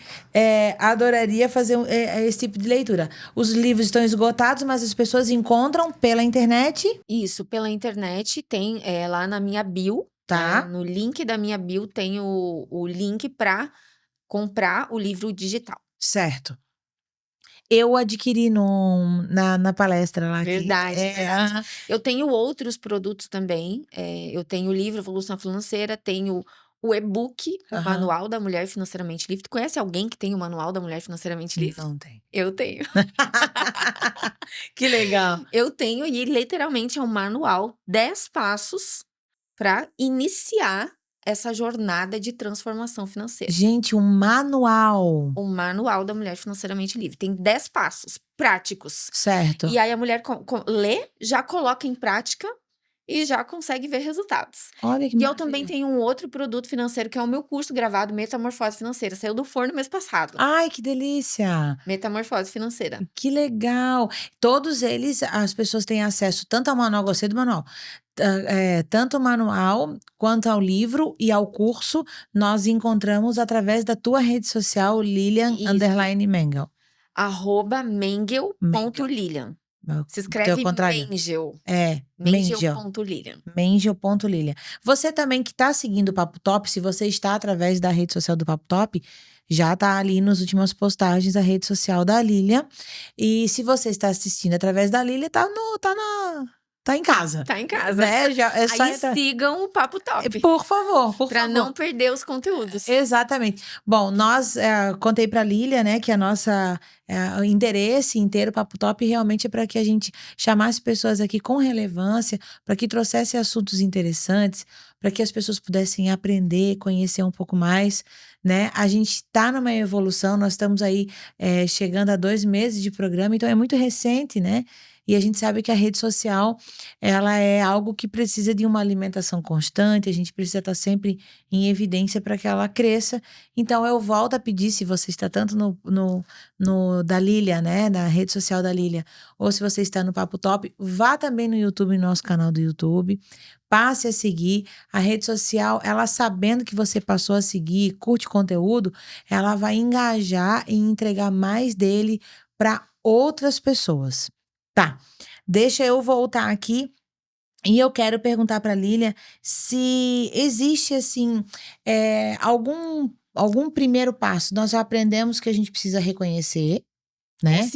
A: adoraria fazer esse tipo de leitura. Os livros estão esgotados, mas as pessoas encontram pela internet?
B: Isso, pela internet. Tem lá na minha bio.
A: Tá.
B: No link da minha bio tem o link para comprar o livro digital.
A: Certo. Eu adquiri na palestra lá.
B: Verdade, verdade.
A: Aham.
B: Eu tenho outros produtos também. Eu tenho o livro Evolução Financeira, tenho o e-book, o
A: Aham.
B: Manual da Mulher Financeiramente Livre. Tu conhece alguém que tem o Manual da Mulher Financeiramente Livre?
A: Não tem.
B: Eu tenho.
A: Que legal.
B: Eu tenho e literalmente é um manual, 10 passos para iniciar essa jornada de transformação financeira.
A: Gente, um manual.
B: O Manual da Mulher Financeiramente Livre. Tem 10 passos práticos.
A: Certo.
B: E aí a mulher lê, já coloca em prática e já consegue ver resultados.
A: Olha que
B: E eu
A: maravilha.
B: também tenho um outro produto financeiro, que é o meu curso gravado, Metamorfose Financeira. Saiu do forno mês passado.
A: Ai, que delícia.
B: Metamorfose Financeira.
A: Que legal. Todos eles, as pessoas têm acesso tanto ao manual, gostei do manual, tanto ao manual quanto ao livro e ao curso, nós encontramos através da tua rede social, Lilian
B: Isso.
A: _Mengel.
B: @mengel.lilian. Se escreve
A: Teu contrário.
B: Mengel.
A: Mengel.
B: Mengel.lilian.
A: Mengel.lilian. Você também que está seguindo o Papo Top, se você está através da rede social do Papo Top, já tá ali nas últimas postagens a rede social da Lilian. E se você está assistindo através da Lilian, tá em casa.
B: Tá em casa.
A: Né? É só
B: Aí
A: entrar.
B: sigam o Papo Top.
A: Por favor,
B: Pra não perder os conteúdos.
A: Exatamente. Bom, nós contei para a Lília, né, que o interesse em ter o Papo Top realmente é para que a gente chamasse pessoas aqui com relevância, para que trouxesse assuntos interessantes, para que as pessoas pudessem aprender, conhecer um pouco mais, né? A gente está numa evolução, nós estamos aí chegando a 2 meses de programa, então é muito recente, né? E a gente sabe que a rede social, ela é algo que precisa de uma alimentação constante, a gente precisa estar sempre em evidência para que ela cresça. Então, eu volto a pedir, se você está tanto no da Lília, né, na rede social da Lília, ou se você está no Papo Top, vá também no YouTube, no nosso canal do YouTube, passe a seguir a rede social, ela sabendo que você passou a seguir, curte conteúdo, ela vai engajar e entregar mais dele para outras pessoas. Tá, deixa eu voltar aqui e eu quero perguntar para a Lília se existe, assim, algum primeiro passo. Nós já aprendemos que a gente precisa reconhecer, né?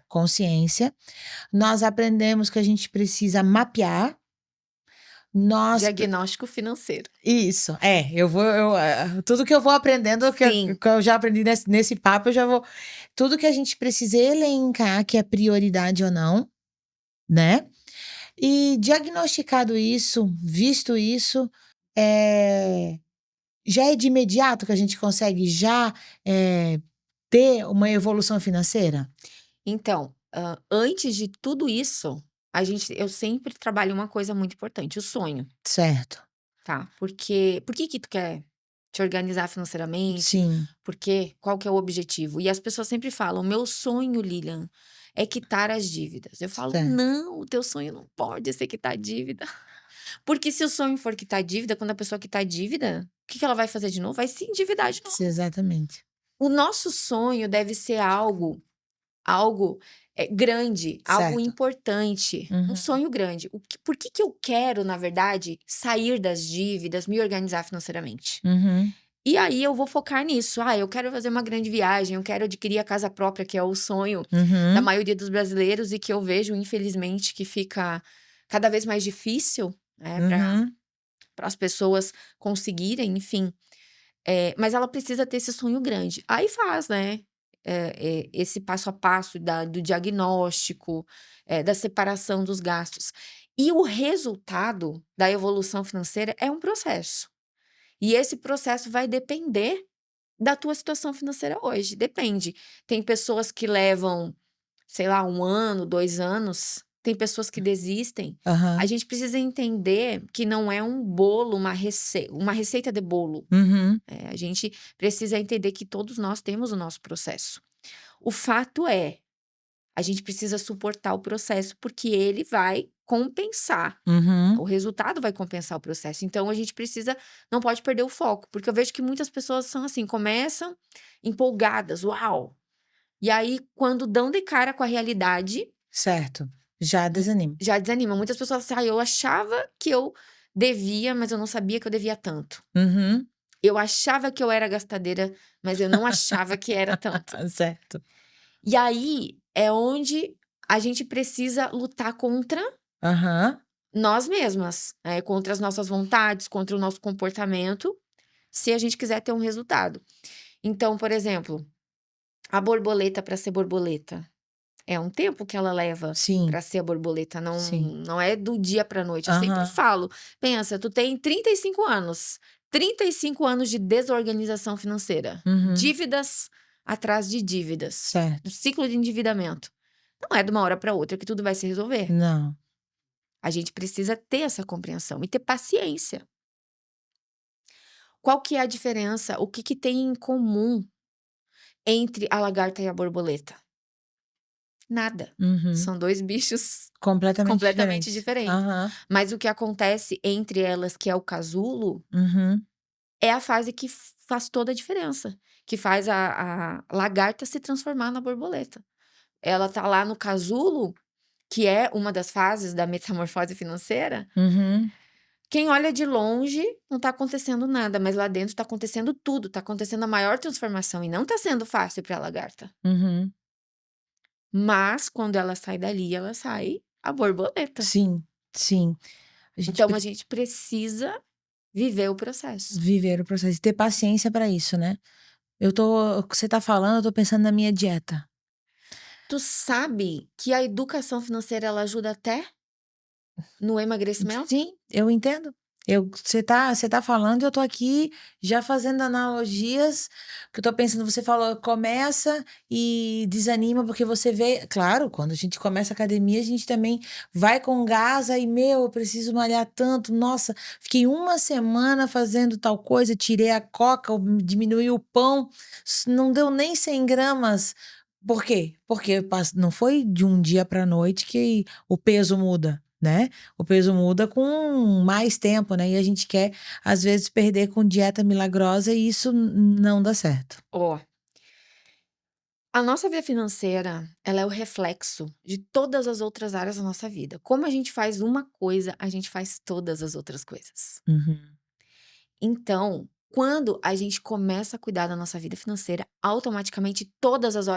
A: Consciência. Nós aprendemos que a gente precisa mapear.
B: Diagnóstico financeiro.
A: Isso, tudo que eu vou aprendendo, que eu já aprendi nesse papo, eu já vou... Tudo que a gente precisa elencar que é prioridade ou não, né? E diagnosticado isso, visto isso, já é de imediato que a gente consegue já ter uma evolução financeira?
B: Então, antes de tudo isso, eu sempre trabalho uma coisa muito importante, o sonho.
A: Certo.
B: Tá? Porque, por que tu quer te organizar financeiramente?
A: Sim.
B: Qual que é o objetivo? E as pessoas sempre falam, meu sonho, Lilian, é quitar as dívidas. Eu falo, não, o teu sonho não pode ser quitar a dívida. Porque se o sonho for quitar a dívida, quando a pessoa quitar a dívida, o que ela vai fazer de novo? Vai se endividar de novo.
A: Exatamente.
B: O nosso sonho deve ser algo grande, algo importante, um sonho grande. Por que eu quero, na verdade, sair das dívidas, me organizar financeiramente? E aí eu vou focar nisso. Eu quero fazer uma grande viagem, eu quero adquirir a casa própria, que é o sonho da maioria dos brasileiros e que eu vejo, infelizmente, que fica cada vez mais difícil, né, para as pessoas conseguirem, enfim. Mas ela precisa ter esse sonho grande. Aí faz, né? Esse passo a passo do diagnóstico, da separação dos gastos. E o resultado da evolução financeira é um processo. E esse processo vai depender da tua situação financeira hoje. Depende. Tem pessoas que levam, sei lá, 1 ano, 2 anos. Tem pessoas que desistem. A gente precisa entender que não é um bolo, uma receita de bolo. A gente precisa entender que todos nós temos o nosso processo. O fato é, a gente precisa suportar o processo porque ele vai compensar. O resultado vai compensar o processo. Então, a gente não pode perder o foco. Porque eu vejo que muitas pessoas são assim, começam empolgadas, uau! E aí, quando dão de cara com a realidade...
A: Certo. Já desanima.
B: Muitas pessoas falam assim, eu achava que eu devia, mas eu não sabia que eu devia tanto. Eu achava que eu era gastadeira, mas eu não achava que era tanto.
A: Certo.
B: E aí é onde a gente precisa lutar contra
A: Aham.
B: nós mesmas, contra as nossas vontades, contra o nosso comportamento, se a gente quiser ter um resultado. Então, por exemplo, a borboleta para ser borboleta, é um tempo que ela leva
A: Sim.
B: para ser a borboleta,
A: Sim.
B: não é do dia para noite. Eu sempre
A: Aham.
B: falo, pensa, tu tem 35 anos, 35 anos de desorganização financeira,
A: Uhum.
B: dívidas atrás de dívidas,
A: Certo.
B: um ciclo de endividamento. Não é de uma hora para outra que tudo vai se resolver.
A: Não.
B: A gente precisa ter essa compreensão e ter paciência. Qual que é a diferença? O que que tem em comum entre a lagarta e a borboleta? Nada.
A: Uhum.
B: São dois bichos
A: Completamente
B: diferentes.
A: Aham.
B: Mas o que acontece entre elas, que é o casulo,
A: Uhum.
B: é a fase que faz toda a diferença. Que faz a lagarta se transformar na borboleta. Ela tá lá no casulo, que é uma das fases da metamorfose financeira.
A: Uhum.
B: Quem olha de longe, não tá acontecendo nada, mas lá dentro tá acontecendo tudo, tá acontecendo a maior transformação e não tá sendo fácil para a lagarta.
A: Uhum.
B: Mas quando ela sai dali, ela sai a borboleta.
A: Sim. Sim. A gente
B: Então a gente precisa viver o processo.
A: viver o processo e ter paciência para isso, né? Você tá falando, eu tô pensando na minha dieta.
B: Tu sabe que a educação financeira ela ajuda até no emagrecimento?
A: Sim, eu entendo. Você tá falando e eu tô aqui já fazendo analogias, que eu tô pensando, você falou, começa e desanima, porque você vê, claro, quando a gente começa a academia, a gente também vai com gás, aí, eu preciso malhar tanto, nossa, fiquei uma semana fazendo tal coisa, tirei a coca, diminuí o pão, não deu nem 100 gramas. Por quê? Porque não foi de um dia pra noite que o peso muda, né? O peso muda com mais tempo, né? E a gente quer, às vezes, perder com dieta milagrosa e isso não dá certo.
B: Ó, a nossa vida financeira, ela é o reflexo de todas as outras áreas da nossa vida. Como a gente faz uma coisa, a gente faz todas as outras coisas.
A: Uhum.
B: Então, quando a gente começa a cuidar da nossa vida financeira, automaticamente todas as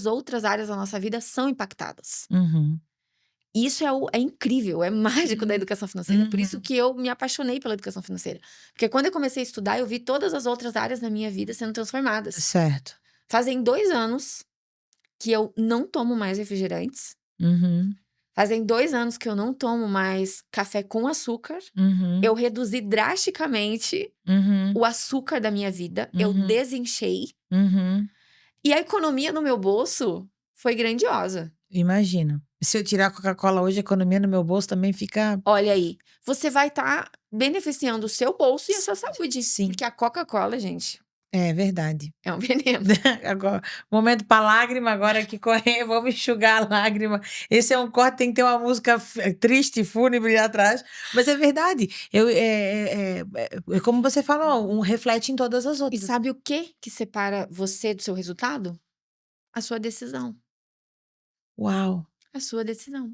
B: outras áreas da nossa vida são impactadas.
A: Uhum.
B: Isso é incrível, é mágico da educação financeira. Por isso
A: Uhum.
B: que eu me apaixonei pela educação financeira. Porque quando eu comecei a estudar, eu vi todas as outras áreas da minha vida sendo transformadas.
A: Certo.
B: Fazem 2 anos que eu não tomo mais refrigerantes.
A: Uhum.
B: Fazem 2 anos que eu não tomo mais café com açúcar.
A: Uhum.
B: Eu reduzi drasticamente
A: Uhum.
B: o açúcar da minha vida. Eu
A: Uhum.
B: desinchei.
A: Uhum.
B: E a economia no meu bolso foi grandiosa.
A: Imagina. Se eu tirar a Coca-Cola hoje, a economia no meu bolso também fica.
B: Olha aí, você vai estar beneficiando o seu bolso e a sua saúde.
A: Sim.
B: Porque a Coca-Cola, gente,
A: É verdade.
B: é um veneno.
A: Agora, momento para lágrima, agora aqui correr, vamos enxugar a lágrima. Esse é um corte, tem que ter uma música triste, fúnebre atrás, mas é verdade. É como você falou, reflete em todas as
B: E
A: outras.
B: sabe o que separa você do seu resultado? A sua decisão.
A: Uau.
B: A sua decisão.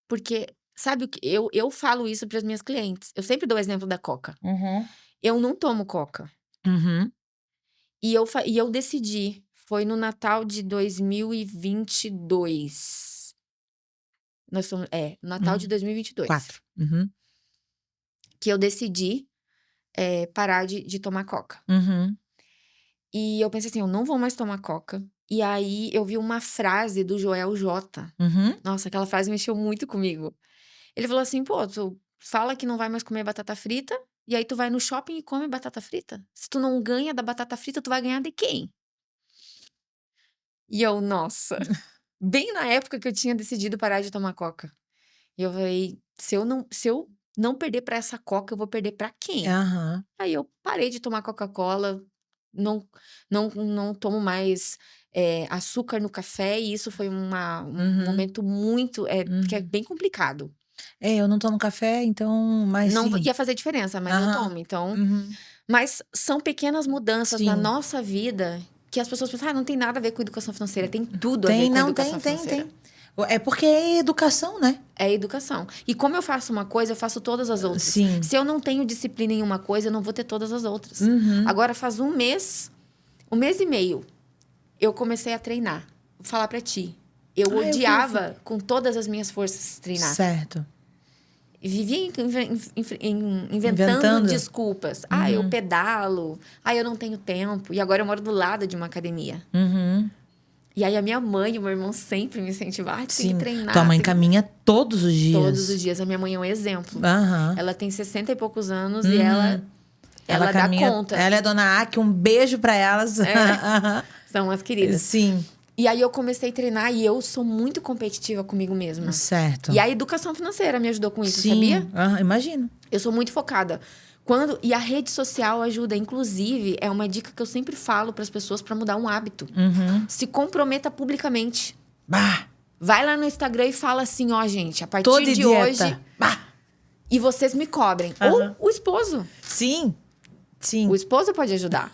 B: Porque, sabe o que? Eu falo isso para as minhas clientes. Eu sempre dou o exemplo da Coca.
A: Uhum.
B: Eu não tomo Coca.
A: Uhum.
B: E eu decidi, foi no Natal de 2022. Natal de 2022.
A: 4. Uhum.
B: Que eu decidi parar de tomar Coca.
A: Uhum.
B: E eu pensei assim, eu não vou mais tomar Coca. E aí eu vi uma frase do Joel J.
A: Uhum.
B: Nossa, aquela frase mexeu muito comigo. Ele falou assim, pô, tu fala que não vai mais comer batata frita, e aí tu vai no shopping e come batata frita. Se tu não ganha da batata frita, tu vai ganhar de quem? E eu, nossa, bem na época que eu tinha decidido parar de tomar Coca. E eu falei, se eu não perder pra essa Coca, eu vou perder pra quem?
A: Aham.
B: Aí eu parei de tomar Coca-Cola, não tomo mais açúcar no café, e isso foi um
A: Uhum.
B: momento muito, que é
A: Uhum.
B: bem complicado.
A: Eu não tomo café, então, mas
B: Não
A: sim.
B: ia fazer diferença, mas eu
A: Aham.
B: tomo, então.
A: Uhum.
B: Mas são pequenas mudanças na
A: Sim.
B: nossa vida que as pessoas pensam, não tem nada a ver com educação financeira, tem tudo a ver
A: Tem,
B: com
A: não,
B: educação
A: tem.
B: financeira.
A: É porque é educação, né?
B: É educação. E como eu faço uma coisa, eu faço todas as outras.
A: Sim.
B: Se eu não tenho disciplina em uma coisa, eu não vou ter todas as outras.
A: Uhum.
B: Agora faz um mês e meio, eu comecei a treinar. Vou falar pra ti. Eu
A: eu
B: odiava com todas as minhas forças treinar.
A: Certo.
B: Vivia inventando desculpas. Eu pedalo. Eu não tenho tempo. E agora eu moro do lado de uma academia.
A: Uhum.
B: E aí a minha mãe e o meu irmão sempre me incentivaram. Tem que treinar.
A: Tua mãe caminha todos os dias.
B: Todos os dias. A minha mãe é um exemplo.
A: Aham.
B: Ela tem 60 e poucos anos e ela dá
A: caminha,
B: conta.
A: Ela é dona Aki, um beijo pra elas.
B: São as queridas.
A: Sim.
B: E aí eu comecei a treinar e eu sou muito competitiva comigo mesma.
A: Certo.
B: E a educação financeira me ajudou com isso,
A: Sim.
B: sabia?
A: Imagino.
B: Eu sou muito focada. E a rede social ajuda, inclusive, é uma dica que eu sempre falo para as pessoas para mudar um hábito.
A: Uhum.
B: Se comprometa publicamente.
A: Bah.
B: Vai lá no Instagram e fala assim, gente, a partir
A: Tô
B: de
A: dieta.
B: hoje, e vocês me cobrem.
A: Uhum.
B: Ou o esposo.
A: Sim.
B: O esposo pode ajudar.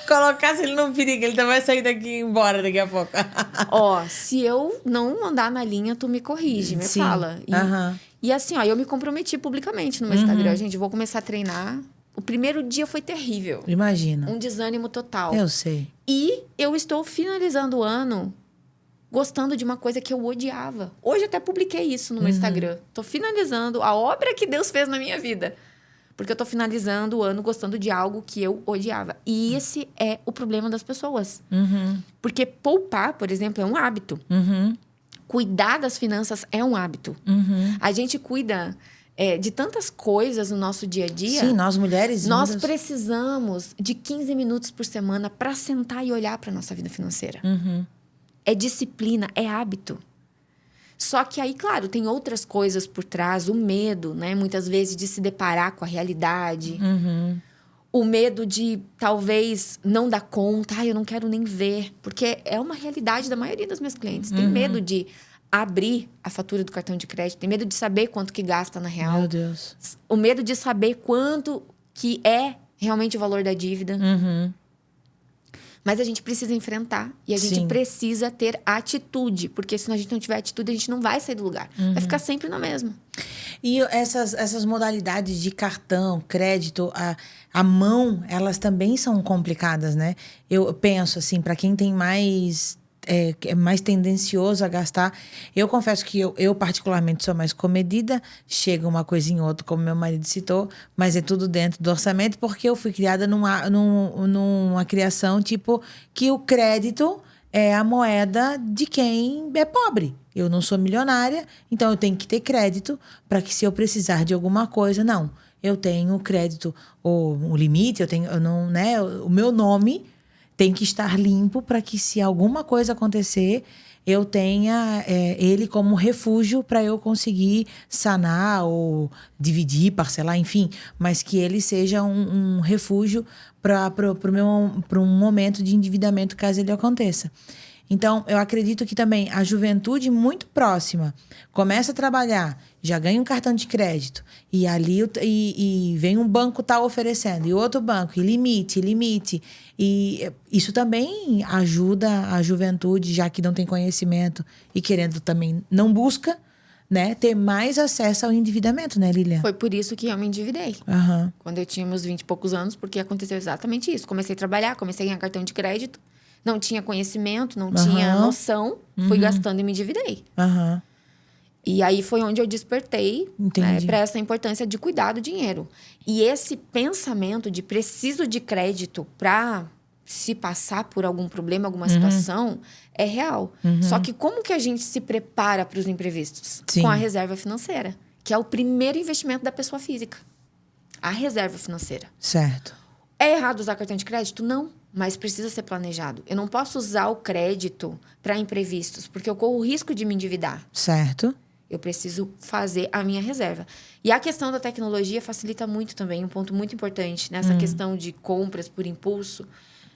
A: Colocasse ele num perigo, ele vai sair daqui e ir embora daqui a pouco.
B: Se eu não andar na linha, tu me corrige, me fala. E assim, eu me comprometi publicamente no meu Instagram. Gente, vou começar a treinar. O primeiro dia foi terrível.
A: Imagina.
B: Um desânimo total.
A: Eu sei.
B: E eu estou finalizando o ano gostando de uma coisa que eu odiava. Hoje até publiquei isso no meu Instagram. Tô finalizando a obra que Deus fez na minha vida. Porque eu tô finalizando o ano gostando de algo que eu odiava. E esse é o problema das pessoas. Porque poupar, por exemplo, é um hábito. Cuidar das finanças é um hábito. A gente cuida de tantas coisas no nosso dia a dia.
A: Sim, nós mulheres.
B: Nós precisamos de 15 minutos por semana para sentar e olhar para nossa vida financeira. É disciplina, é hábito. Só que aí, claro, tem outras coisas por trás. O medo, né? Muitas vezes de se deparar com a realidade. O medo de, talvez, não dar conta. Eu não quero nem ver. Porque é uma realidade da maioria das minhas clientes. Tem medo de abrir a fatura do cartão de crédito. Tem medo de saber quanto que gasta na real.
A: Meu Deus.
B: O medo de saber quanto que é realmente o valor da dívida. Mas a gente precisa enfrentar. E a gente precisa ter atitude. Porque se a gente não tiver atitude, a gente não vai sair do lugar. Vai ficar sempre na mesma.
A: E essas modalidades de cartão, crédito, a mão, elas também são complicadas, né? Eu penso assim, para quem tem mais... é mais tendencioso a gastar. Eu confesso que eu particularmente sou mais comedida. Chega uma coisinha ou outra, como meu marido citou, mas é tudo dentro do orçamento, porque eu fui criada numa criação tipo que o crédito é a moeda de quem é pobre. Eu não sou milionária, então eu tenho que ter crédito para que se eu precisar de alguma coisa, não. Eu tenho crédito, ou o limite, o meu nome tem que estar limpo para que, se alguma coisa acontecer, eu tenha ele como refúgio para eu conseguir sanar ou dividir, parcelar, enfim. Mas que ele seja um refúgio para um momento de endividamento, caso ele aconteça. Então, eu acredito que também a juventude muito próxima começa a trabalhar, já ganha um cartão de crédito, e ali e vem um banco tal oferecendo, e outro banco, e limite. E isso também ajuda a juventude, já que não tem conhecimento e querendo também não busca, né, ter mais acesso ao endividamento, né, Lilian?
B: Foi por isso que eu me endividei. Quando eu tinha meus 20 e poucos anos, porque aconteceu exatamente isso. Comecei a trabalhar, comecei a ganhar cartão de crédito, não tinha conhecimento, não tinha noção, fui gastando e me endividei. E aí foi onde eu despertei, né, para essa importância de cuidar do dinheiro. E esse pensamento de preciso de crédito para se passar por algum problema, alguma situação, é real. Só que como que a gente se prepara para os imprevistos?
A: Sim.
B: Com a reserva financeira, que é o primeiro investimento da pessoa física. A reserva financeira.
A: Certo.
B: É errado usar cartão de crédito? Não, mas precisa ser planejado. Eu não posso usar o crédito para imprevistos, porque eu corro o risco de me endividar.
A: Certo.
B: Eu preciso fazer a minha reserva. E a questão da tecnologia facilita muito também, um ponto muito importante nessa questão de compras por impulso.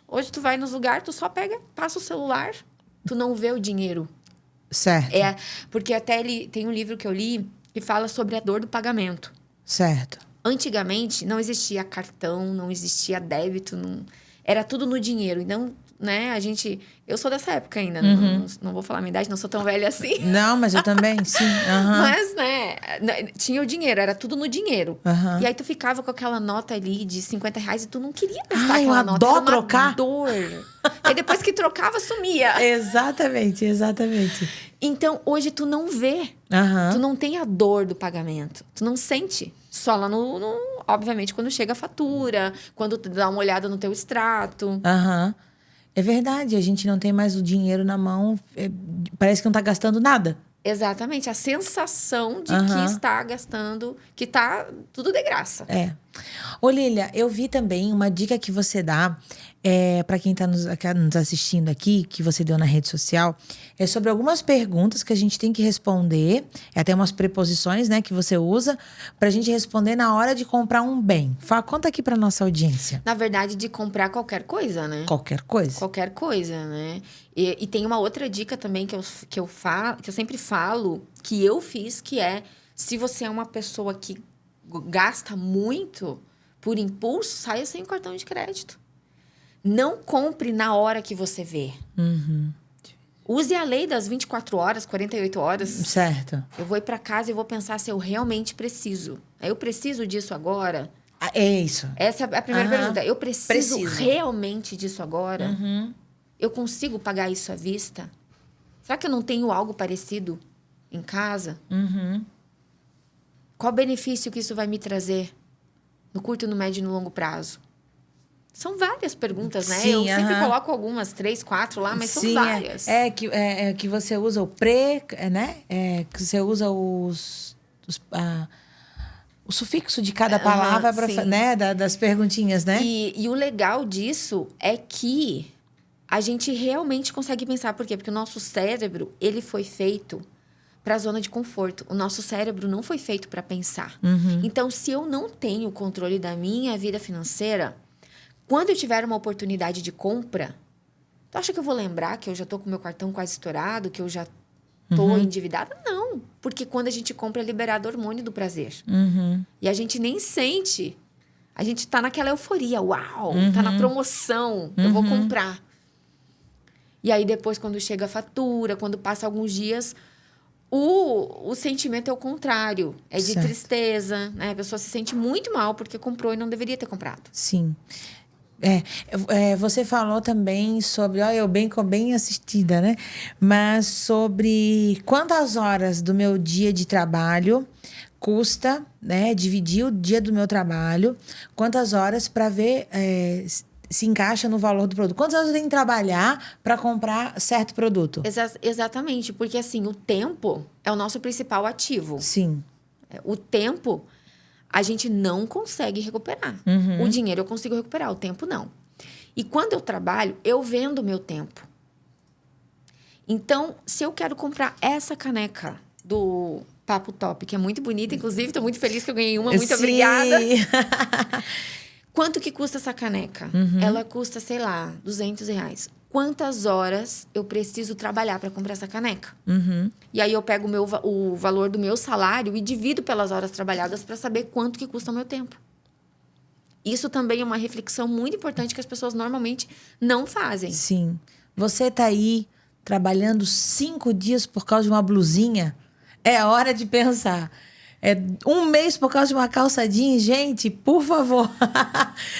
B: Hoje tu vai nos lugares, tu só passa o celular, tu não vê o dinheiro.
A: Certo.
B: Porque até tem um livro que eu li que fala sobre a dor do pagamento.
A: Certo.
B: Antigamente não existia cartão, não existia débito, era tudo no dinheiro. Então né? Eu sou dessa época ainda, não vou falar a minha idade, não sou tão velha assim.
A: Não, mas eu também, sim.
B: Mas, né, tinha o dinheiro, era tudo no dinheiro. E aí tu ficava com aquela nota ali de R$50 e tu não queria gastar aquela nota.
A: Dó
B: era uma
A: trocar.
B: dor. Aí depois que trocava, sumia.
A: Exatamente.
B: Então, hoje tu não vê. Tu não tem a dor do pagamento. Tu não sente. Só lá obviamente, quando chega a fatura, quando tu dá uma olhada no teu extrato.
A: É verdade, a gente não tem mais o dinheiro na mão, parece que não tá gastando nada.
B: Exatamente, a sensação de que está gastando, que tá tudo de graça.
A: Ô, Lília, eu vi também uma dica que você dá para quem tá nos assistindo aqui, que você deu na rede social, é sobre algumas perguntas que a gente tem que responder, até umas preposições, né, que você usa, pra gente responder na hora de comprar um bem. Conta aqui pra nossa audiência.
B: Na verdade, de comprar qualquer coisa, né?
A: Qualquer coisa?
B: Qualquer coisa, né? E tem uma outra dica também que eu sempre falo, que eu fiz, que é, se você é uma pessoa que gasta muito por impulso, saia sem o cartão de crédito. Não compre na hora que você vê. Use a lei das 24 horas, 48 horas.
A: Certo.
B: Eu vou ir para casa e vou pensar se eu realmente preciso. Eu preciso disso agora?
A: É isso.
B: Essa é a primeira pergunta. Eu preciso realmente disso agora? Eu consigo pagar isso à vista? Será que eu não tenho algo parecido em casa? Qual benefício que isso vai me trazer no curto, no médio e no longo prazo? São várias perguntas, né?
A: Sim,
B: eu sempre coloco algumas, 3, 4 lá, mas são várias.
A: Que você usa o né? Que você usa o sufixo de cada palavra, né? Das perguntinhas, né?
B: E o legal disso é que a gente realmente consegue pensar. Por quê? Porque o nosso cérebro, ele foi feito para a zona de conforto. O nosso cérebro não foi feito para pensar. Então, se eu não tenho controle da minha vida financeira, quando eu tiver uma oportunidade de compra, tu acha que eu vou lembrar que eu já tô com meu cartão quase estourado, que eu já tô endividada? Não, porque quando a gente compra é liberado hormônio do prazer. E a gente nem sente. A gente tá naquela euforia. Uau, tá na promoção, eu vou comprar. E aí depois, quando chega a fatura, quando passa alguns dias, o sentimento é o contrário. É de tristeza, né? A pessoa se sente muito mal porque comprou e não deveria ter comprado.
A: Sim. Você falou também sobre, eu bem assistida, né? Mas sobre quantas horas do meu dia de trabalho custa, né? Dividir o dia do meu trabalho, quantas horas para ver se encaixa no valor do produto. Quantas horas eu tenho que trabalhar para comprar certo produto?
B: Exatamente, porque assim, o tempo é o nosso principal ativo.
A: Sim.
B: O tempo a gente não consegue recuperar. O dinheiro eu consigo recuperar, o tempo não. E quando eu trabalho, eu vendo o meu tempo. Então, se eu quero comprar essa caneca do Papo Top, que é muito bonita, inclusive, estou muito feliz que eu ganhei uma, muito obrigada. Quanto que custa essa caneca? Ela custa, sei lá, R$200. Quantas horas eu preciso trabalhar para comprar essa caneca? E aí eu pego o valor do meu salário e divido pelas horas trabalhadas para saber quanto que custa o meu tempo. Isso também é uma reflexão muito importante que as pessoas normalmente não fazem.
A: Sim. Você tá aí trabalhando 5 dias por causa de uma blusinha? É hora de pensar. 1 mês por causa de uma calça jeans, gente, por favor.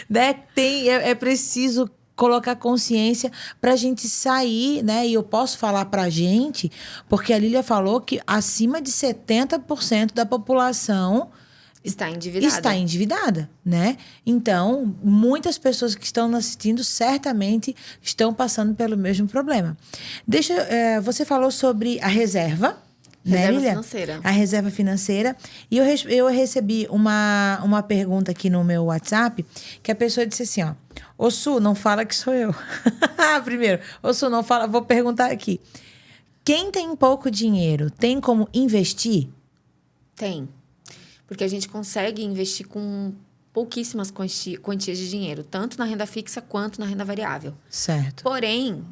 A: Né? É preciso colocar consciência para a gente sair, né? E eu posso falar para a gente, porque a Lília falou que acima de 70% da população
B: está endividada,
A: né? Então, muitas pessoas que estão nos assistindo certamente estão passando pelo mesmo problema. Você falou sobre a reserva, né, Lília?
B: Financeira.
A: A reserva financeira. E eu recebi uma pergunta aqui no meu WhatsApp, que a pessoa disse assim, Ô Su, não fala que sou eu. Primeiro, ô Su, não fala, vou perguntar aqui. Quem tem pouco dinheiro, tem como investir?
B: Tem. Porque a gente consegue investir com pouquíssimas quantias de dinheiro, tanto na renda fixa quanto na renda variável.
A: Certo.
B: Porém,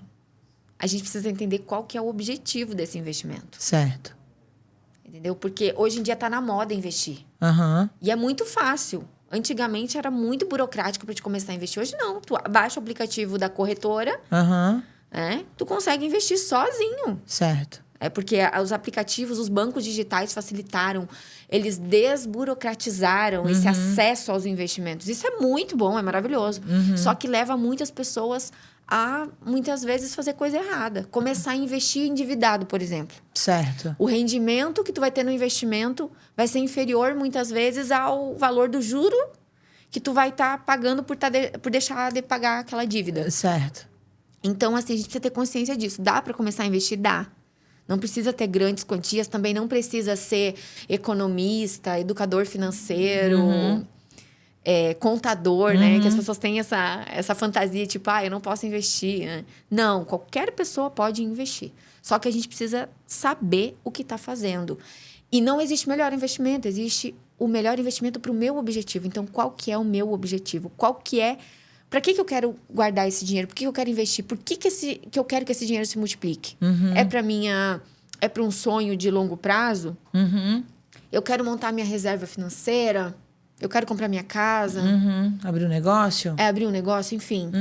B: a gente precisa entender qual que é o objetivo desse investimento.
A: Certo.
B: Entendeu? Porque hoje em dia está na moda investir.
A: Uhum.
B: E é muito fácil. Antigamente era muito burocrático para te começar a investir. Hoje não. Tu baixa o aplicativo da corretora, tu consegue investir sozinho.
A: Certo.
B: É porque os aplicativos, os bancos digitais facilitaram, eles desburocratizaram esse acesso aos investimentos. Isso é muito bom, é maravilhoso. Só que leva muitas pessoas a, muitas vezes, fazer coisa errada. Começar a investir endividado, por exemplo.
A: Certo.
B: O rendimento que tu vai ter no investimento vai ser inferior, muitas vezes, ao valor do juro que tu vai estar pagando por deixar de pagar aquela dívida.
A: Certo.
B: Então, assim, a gente precisa ter consciência disso. Dá para começar a investir? Dá. Não precisa ter grandes quantias, também não precisa ser economista, educador financeiro, contador, né? Que as pessoas têm essa fantasia, tipo, eu não posso investir, né? Não, qualquer pessoa pode investir. Só que a gente precisa saber o que está fazendo. E não existe melhor investimento, existe o melhor investimento para o meu objetivo. Então, qual que é o meu objetivo? Qual que é... Para que eu quero guardar esse dinheiro? Por que eu quero investir? Por que eu quero que esse dinheiro se multiplique? É para um sonho de longo prazo? Eu quero montar minha reserva financeira? Eu quero comprar minha casa?
A: Abrir um negócio?
B: Abrir um negócio, enfim.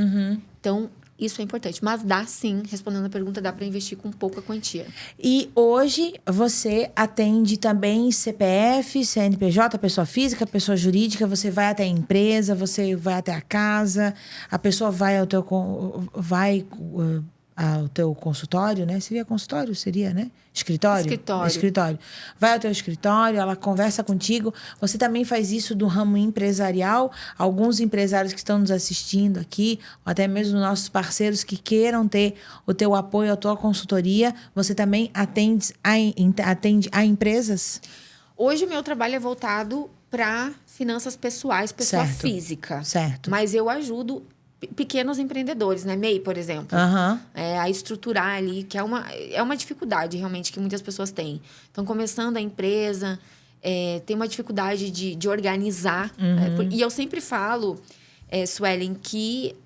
B: Então, isso é importante. Mas dá sim, respondendo a pergunta, dá para investir com pouca quantia.
A: E hoje você atende também CPF, CNPJ, pessoa física, pessoa jurídica, você vai até a empresa, você vai até a casa, a pessoa vai ao teu consultório, né? Seria consultório? Seria, né? Escritório? Escritório. Vai ao teu escritório, ela conversa contigo. Você também faz isso do ramo empresarial. Alguns empresários que estão nos assistindo aqui, ou até mesmo nossos parceiros que queiram ter o teu apoio, a tua consultoria, você também atende a empresas?
B: Hoje, o meu trabalho é voltado para finanças pessoais, pessoa física.
A: Certo.
B: Mas eu ajudo pequenos empreendedores, né? MEI, por exemplo. A estruturar ali, que é uma dificuldade, realmente, que muitas pessoas têm. Então, começando a empresa, tem uma dificuldade de organizar. E eu sempre falo, Suelen, que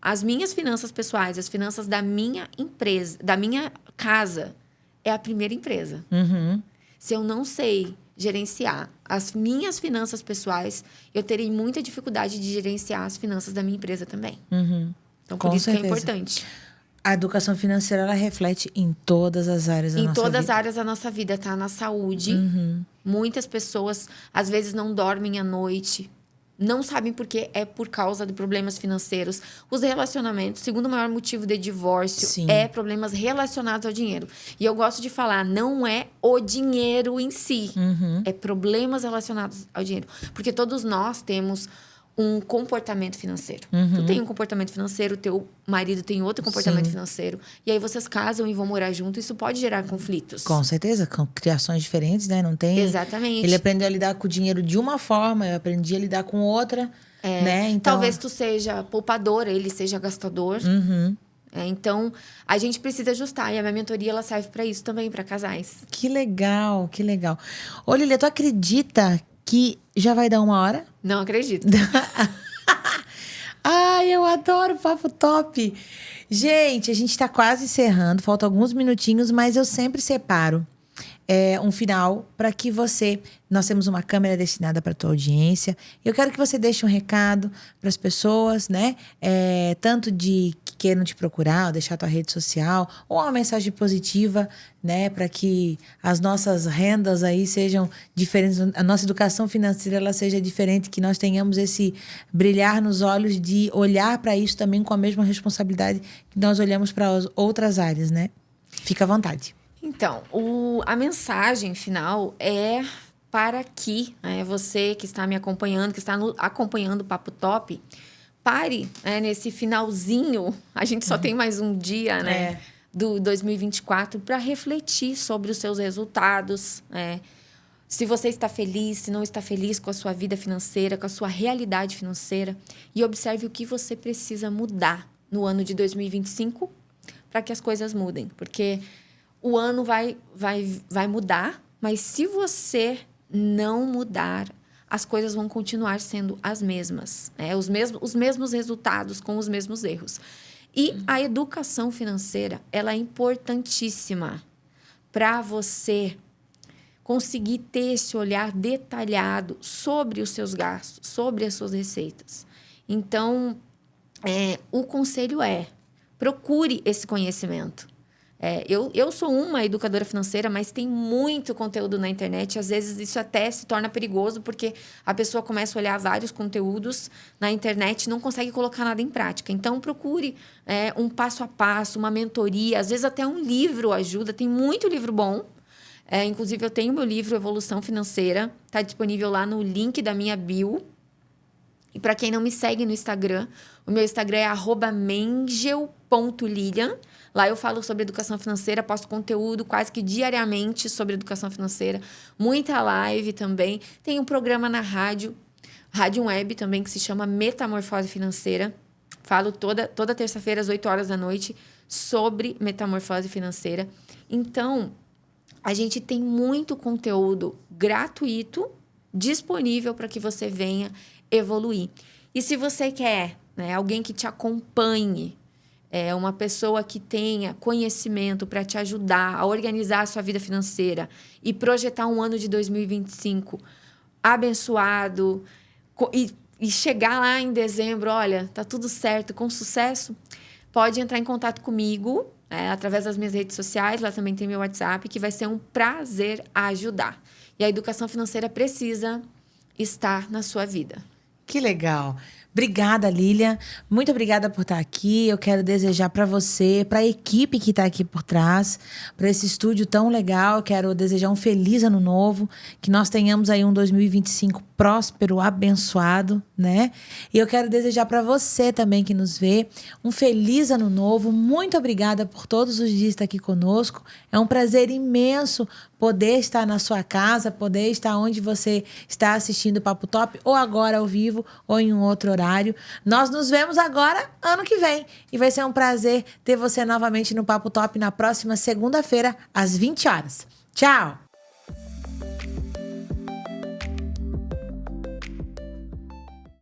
B: as minhas finanças pessoais, as finanças da minha empresa, da minha casa, é a primeira empresa. Se eu não sei gerenciar as minhas finanças pessoais, eu terei muita dificuldade de gerenciar as finanças da minha empresa também. Então, por isso que é importante.
A: A educação financeira, ela reflete em todas as áreas da nossa vida.
B: Em todas as áreas da nossa vida, tá? Na saúde. Muitas pessoas, às vezes, não dormem à noite. Não sabem por quê. É por causa de problemas financeiros. Os relacionamentos, o segundo maior motivo de divórcio é problemas relacionados ao dinheiro. E eu gosto de falar, não é o dinheiro em si. É problemas relacionados ao dinheiro. Porque todos nós temos um comportamento financeiro. Tu tem um comportamento financeiro, teu marido tem outro comportamento financeiro. E aí vocês casam e vão morar junto. Isso pode gerar conflitos.
A: Com certeza, com criações diferentes, né? Não tem...
B: Exatamente.
A: Ele aprendeu a lidar com o dinheiro de uma forma, eu aprendi a lidar com outra, né? Então...
B: Talvez tu seja poupador, ele seja gastador. Então, a gente precisa ajustar. E a minha mentoria, ela serve para isso também, para casais.
A: Que legal, que legal. Ô, Lilia, tu acredita que já vai dar 1 hora?
B: Não acredito.
A: Ai, eu adoro papo top. Gente, a gente tá quase encerrando, faltam alguns minutinhos, mas eu sempre separo um final para que você... Nós temos uma câmera destinada para a tua audiência. Eu quero que você deixe um recado para as pessoas, né? Tanto de que queiram te procurar, ou deixar a tua rede social, ou uma mensagem positiva, né? Para que as nossas rendas aí sejam diferentes, a nossa educação financeira ela seja diferente, que nós tenhamos esse brilhar nos olhos de olhar para isso também com a mesma responsabilidade que nós olhamos para as outras áreas, né? Fica à vontade.
B: Então, a mensagem final é para que você que está me acompanhando, que está acompanhando o Papo Top, pare nesse finalzinho, a gente só tem mais um dia, né, do 2024, para refletir sobre os seus resultados, se você está feliz, se não está feliz com a sua vida financeira, com a sua realidade financeira, e observe o que você precisa mudar no ano de 2025 para que as coisas mudem, porque o ano vai mudar, mas se você não mudar, as coisas vão continuar sendo as mesmas. Os mesmos resultados com os mesmos erros. E a educação financeira, ela é importantíssima para você conseguir ter esse olhar detalhado sobre os seus gastos, sobre as suas receitas. Então, o conselho procure esse conhecimento. Eu sou uma educadora financeira, mas tem muito conteúdo na internet. Às vezes, isso até se torna perigoso, porque a pessoa começa a olhar vários conteúdos na internet e não consegue colocar nada em prática. Então, procure um passo a passo, uma mentoria. Às vezes, até um livro ajuda. Tem muito livro bom. Inclusive, eu tenho meu livro Evolução Financeira. Está disponível lá no link da minha bio. E para quem não me segue no Instagram, o meu Instagram é @mengel.lilian. Lá eu falo sobre educação financeira, posto conteúdo quase que diariamente sobre educação financeira. Muita live também. Tem um programa na rádio web também, que se chama Metamorfose Financeira. Falo toda terça-feira, às 8 horas da noite, sobre metamorfose financeira. Então, a gente tem muito conteúdo gratuito disponível para que você venha evoluir. E se você quer, alguém que te acompanhe, uma pessoa que tenha conhecimento para te ajudar a organizar a sua vida financeira e projetar um ano de 2025 abençoado e chegar lá em dezembro, olha, tá tudo certo, com sucesso, pode entrar em contato comigo através das minhas redes sociais, lá também tem meu WhatsApp, que vai ser um prazer ajudar. E a educação financeira precisa estar na sua vida.
A: Que legal. Obrigada, Lilian. Muito obrigada por estar aqui. Eu quero desejar para você, para a equipe que está aqui por trás, para esse estúdio tão legal, eu quero desejar um feliz ano novo, que nós tenhamos aí um 2025 próspero, abençoado, né? E eu quero desejar para você também que nos vê um feliz ano novo. Muito obrigada por todos os dias estar aqui conosco. É um prazer imenso poder estar na sua casa, poder estar onde você está assistindo o Papo Top, ou agora ao vivo, ou em um outro horário. Nós nos vemos agora, ano que vem. E vai ser um prazer ter você novamente no Papo Top na próxima segunda-feira, às 20 horas. Tchau!